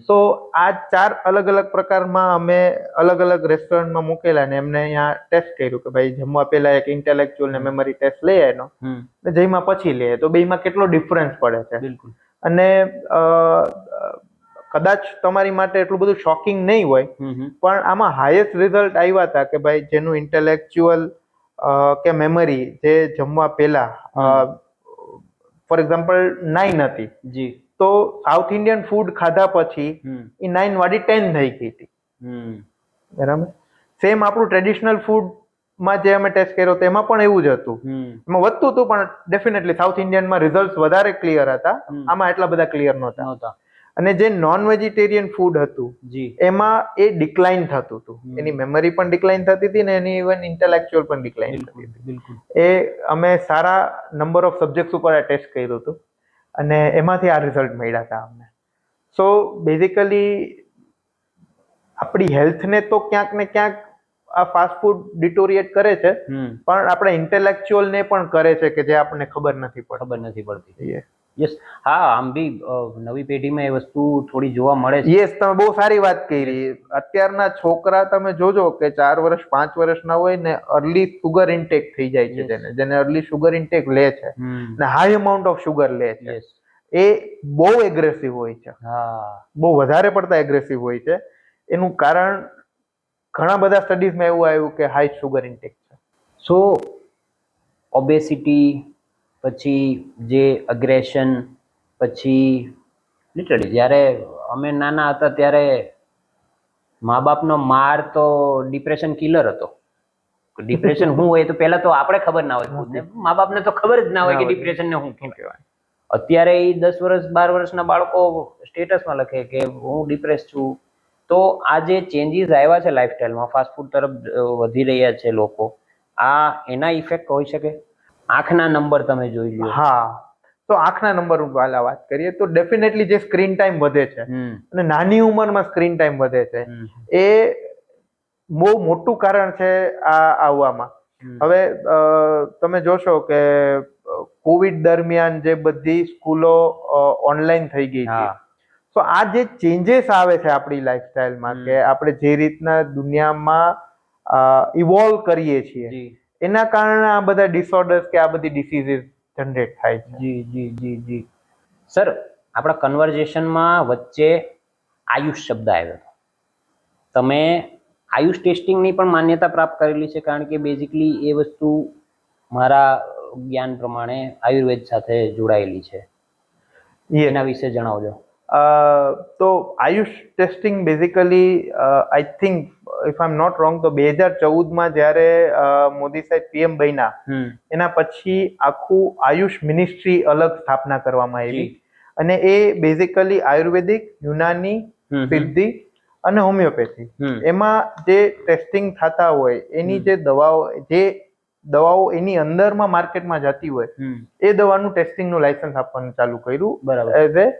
Speaker 2: તો આ 4 અલગ અલગ પ્રકારમાં અમે અલગ અલગ રેસ્ટોરન્ટમાં મૂકેલા ને એમને અહીંયા ટેસ્ટ કર્યું કે ભાઈ જમવા પહેલા એક ઇન્ટેલેક્ચ્યુઅલ ને મેમરી ટેસ્ટ લઈએ એનો, ને જમ્યા પછી લઈએ તો બેમાં કેટલો ડિફરન્સ પડે છે.
Speaker 1: બિલકુલ.
Speaker 2: અને કદાચ તમારી માટે એટલું બધું શોકિંગ નહીં હોય, પણ આમાં હાઈએસ્ટ રિઝલ્ટ આવ્યા હતા કે ભાઈ જેનું ઇન્ટેલેક્ચ્યુઅલ કે મેમરી જે જમવા પહેલા ફોર એક્ઝામ્પલ 9 હતી, તો સાઉથ ઇન્ડિયન ફૂડ ખાધા પછી એ 9 વાળી 10 થઈ ગઈ હતી. બરાબર. સેમ આપણું ટ્રેડિશનલ ફૂડમાં જે અમે ટેસ્ટ કર્યો તેમાં પણ એવું જ હતું. એમાં વધતું હતું પણ ડેફિનેટલી સાઉથ ઇન્ડિયનમાં રિઝલ્ટ વધારે ક્લિયર હતા, આમાં એટલા બધા ક્લિયર નહોતા. અને જે નોન વેજીટેરિયન ફૂડ હતું એમાં એ ડિક્લાઇન થતું હતું, એની મેમરી પણ ડિક્લાઇન થતી હતી ને એની ઇવન ઇન્ટેલેક્ચ્યુઅલ પણ ડિક્લાઇન થતી હતી. એ અમે સારા નંબર ઓફ સબ્જેક્ટ્સ ઉપર આ ટેસ્ટ કર્યું હતું અને એમાંથી આ રિઝલ્ટ મળ્યા હતા અમને. સો બેઝિકલી આપણી હેલ્થને તો ક્યાંક ને ક્યાંક આ ફાસ્ટ ફૂડ ડિટોરિએટ કરે છે, પણ આપણા ઇન્ટેલેક્ચ્યુઅલને પણ કરે છે કે જે આપણને ખબર નથી પડતી.
Speaker 1: યસ. હા, આમ બી નવી પેઢીમાં એ વસ્તુ થોડી જોવા મળે છે.
Speaker 2: યસ, તમે બહુ સારી વાત કરી. અત્યારના છોકરા તમે જોજો કે 4 વર્ષ 5 વર્ષના હોય ને અર્લી શુગર ઇન્ટેક થઈ જાય છે, જેને અર્લી શુગર ઇન્ટેક લે છે ને હાઈ અમાઉન્ટ ઓફ શુગર લે છે, એ બહુ એગ્રેસિવ હોય છે. બહુ વધારે પડતા એગ્રેસિવ હોય છે. એનું કારણ ઘણા બધા સ્ટડીઝમાં એવું આવ્યું કે હાઈ શુગર ઇન્ટેક છે.
Speaker 1: સો ઓબેસિટી, પછી જે અગ્રેશન, પછી લિટરલી જ્યારે અમે નાના હતા ત્યારે મા બાપનો માર તો ડિપ્રેશન કિલર હતો. ડિપ્રેશન શું હોય તો પહેલા તો આપણે ખબર ના હોય, મા બાપને તો ખબર જ ના હોય કે ડિપ્રેશન ને શું કહેવાય. અત્યારે એ 10 વર્ષ 12 વર્ષના બાળકો સ્ટેટસમાં લખે કે હું ડિપ્રેસ છું. તો આ જે ચેન્જીસ આવ્યા છે લાઈફસ્ટાઈલમાં, ફાસ્ટ ફૂડ તરફ વધી રહ્યા છે લોકો, આ એના ઇફેક્ટ હોઈ શકે. આંખના નંબર તમે જોઈ લો.
Speaker 2: હા, તો આંખના નંબર વાળા વાત કરીએ તો ડેફિનેટલી જે સ્ક્રીન ટાઈમ વધે છે અને નાની ઉંમરમાં સ્ક્રીન ટાઈમ વધે છે, એ બહુ મોટું કારણ છે આ આવવામાં. હવે તમે જોશો કે કોવિડ દરમિયાન જે બધી સ્કૂલો ઓનલાઈન થઈ ગઈ હતી, તો આ જે ચેન્જીસ આવે છે આપણી લાઈફસ્ટાઈલમાં, કે આપણે જે રીતના દુનિયામાં ઇવોલ્વ કરીએ છીએ, એના કારણે આ બધા ડિસઓર્ડર્સ કે આ બધી ડિસીઝીસ જનરેટ થાય છે.
Speaker 1: સર, આપણા કન્વર્ઝેશનમાં વચ્ચે આયુષ શબ્દ આવ્યો હતો. તમે આયુષ ટેસ્ટિંગની પણ માન્યતા પ્રાપ્ત કરેલી છે, કારણ કે બેઝિકલી એ વસ્તુ મારા જ્ઞાન પ્રમાણે આયુર્વેદ સાથે જોડાયેલી છે. એના વિશે જણાવજો.
Speaker 2: તો Ayush testing basically I think if I am not wrong તો 2014માં જ્યારે મોદી સાહેબ પીએમ બન્યા, એના પછી આખું આયુષ મિનિસ્ટ્રી અલગ સ્થાપના કરવામાં આવી, અને એ બેઝિકલી આયુર્વેદિક, યુનાની, સિદ્ધિ અને હોમિયોપેથી, એમાં જે ટેસ્ટિંગ થતા હોય એની જે દવાઓ એની અંદરમાં માર્કેટમાં જતી હોય, એ દવાનું ટેસ્ટિંગનું લાયસન્સ આપવાનું ચાલુ કર્યું એઝ એ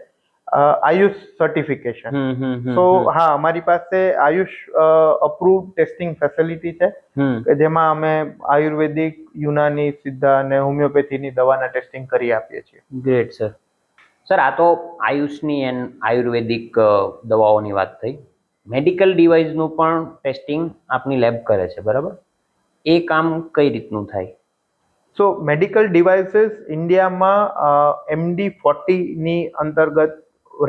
Speaker 2: આયુષ સર્ટિફિકેશન. સો હા, અમારી પાસે આયુષ અપ્રુવડ ટેસ્ટિંગ ફેસિલિટી છે કે જેમાં અમે આયુર્વેદિક, યુનાની, સિદ્ધા અને હોમિયોપેથીની દવાના ટેસ્ટિંગ કરી આપીએ છીએ.
Speaker 1: Great sir. સર, આ તો આયુષની એન્ડ આયુર્વેદિક દવાઓની વાત થઈ. મેડિકલ ડિવાઇસનું પણ ટેસ્ટિંગ આપની લેબ કરે છે, બરાબર? એ કામ કઈ રીતનું થાય?
Speaker 2: સો મેડિકલ ડિવાઇસીસ ઇન્ડિયામાં MD40 ની અંતર્ગત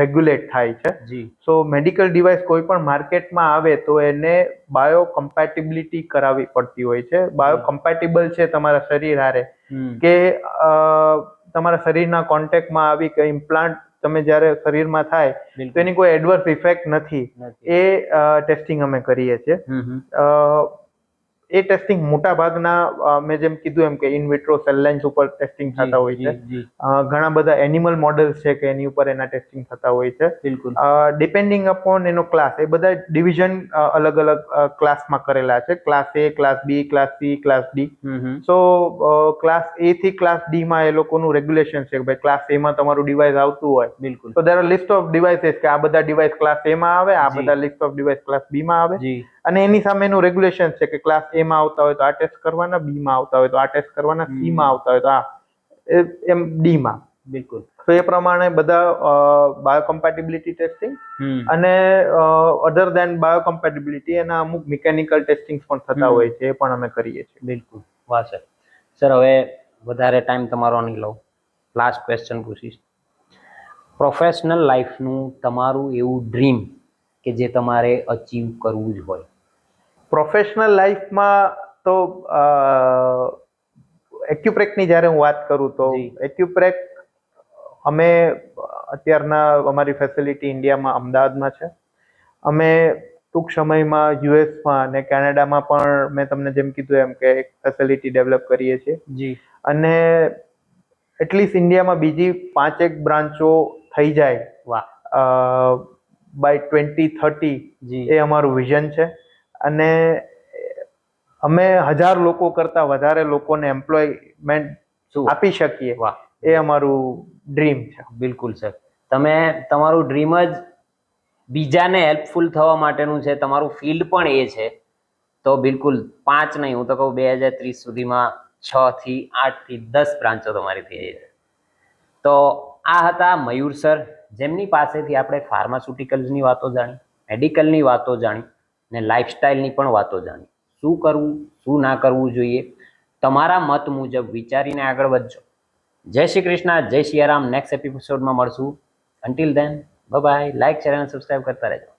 Speaker 2: રેગ્યુલેટ થાય છે.
Speaker 1: જી
Speaker 2: સો મેડિકલ ડિવાઇસ કોઈ પણ માર્કેટમાં આવે તો એને બાયો કમ્પેટિબિલિટી કરાવવી પડતી હોય છે. બાયો કમ્પેટિબલ છે તમારા શરીર હારે કે તમારા શરીરના કોન્ટેક્ટમાં આવી કે ઇમ્પ્લાન્ટ તમે જ્યારે શરીરમાં થાય તો એની કોઈ એડવર્સ ઇફેક્ટ નથી. એ ટેસ્ટિંગ અમે કરીએ છીએ. એ ટેસ્ટિંગ મોટા ભાગના મેં જેમ કીધું એમ કે ઇન વિટ્રો સેલ લાઇન્સ ઉપર ટેસ્ટિંગ થતા હોય છે. ઘણા બધા એનિમલ મોડલ્સ છે કે એની ઉપર એના ટેસ્ટિંગ થતા હોય છે.
Speaker 1: બિલકુલ.
Speaker 2: ડિપેન્ડિંગ અપોન એનો ક્લાસ, એ બધા ડિવિઝન અલગ અલગ ક્લાસમાં કરેલા છે. Class A, class B, class C, class D. So class A થી ક્લાસ D માં એ લોકોનું રેગ્યુલેશન છે કે ભાઈ ક્લાસ A માં તમારું ડિવાઇસ આવતું હોય.
Speaker 1: બિલકુલ.
Speaker 2: તો there are list of devices કે આ બધા ડિવાઇસ ક્લાસ A માં આવે, આ બધા list of device class B માં આવે. અને એની સામેનું રેગ્યુલેશન છે કે ક્લાસ A માં આવતા હોય તો આ ટેસ્ટ કરવાના, B માં આવતા હોય તો આ ટેસ્ટ કરવાના, C માં આવતા હોય તો આ, એમ D માં.
Speaker 1: બિલકુલ.
Speaker 2: તો એ પ્રમાણે બધા બાયોકોમ્પેટિબિલિટી ટેસ્ટિંગ અને અધર દેન બાયોકોમ્પેટિબિલિટી એના અમુક મિકેનિકલ ટેસ્ટિંગ પણ થતા હોય છે, એ પણ અમે કરીએ છીએ.
Speaker 1: બિલકુલ. વાહ સર. સર હવે વધારે ટાઈમ તમારો નહીં લઉં, લાસ્ટ ક્વેશ્ચન પૂછીશ. પ્રોફેશનલ લાઈફનું તમારું એવું ડ્રીમ કે જે તમારે અચીવ કરવું જ હોય?
Speaker 2: પ્રોફેશનલ લાઈફમાં તો એક્યુપ્રેકની જ્યારે હું વાત કરું તો એક્યુપ્રેક અમે અત્યારના અમારી ફેસિલિટી ઇન્ડિયામાં અમદાવાદમાં છે. અમે ટૂંક સમયમાં યુએસમાં અને કેનેડામાં પણ મેં તમને જેમ કીધું એમ કે એક ફેસિલિટી ડેવલપ કરીએ છીએ. અને એટલીસ્ટ ઇન્ડિયામાં બીજી 5-1 બ્રાન્ચો થઈ જાય.
Speaker 1: વાહ.
Speaker 2: બાય 2030 એ અમારું વિઝન છે. અને અમે 1000 લોકો કરતા વધારે લોકોને એમ્પ્લોયમેન્ટ આપી શકીએ. વાહ. એ અમારું ડ્રીમ છે.
Speaker 1: બિલકુલ સર. તમે તમારું ડ્રીમ જ બીજાને હેલ્પફુલ થવા માટેનું છે, તમારું ફિલ્ડ પણ એ છે. તો બિલકુલ 5 નહીં, હું તો કહું 2030 સુધીમાં 6 થી 8 થી 10 બ્રાન્ચો તમારી થઈ જાય. તો આ હતા મયુર સર, જેમની પાસેથી આપણે ફાર્માસ્યુટિકલ્સની વાતો જાણી, મેડિકલની વાતો જાણી ને લાઇફસ્ટાઈલની પણ વાતો જાણી. શું કરવું, શું ના કરવું જોઈએ, તમારા મત મુજબ વિચારીને આગળ વધજો. જય શ્રી કૃષ્ણ, જય સિયારામ. નેક્સ્ટ એપિસોડમાં મળશું. Until then, bye bye. Like, share અને સબસ્ક્રાઈબ કરતા રહેજો.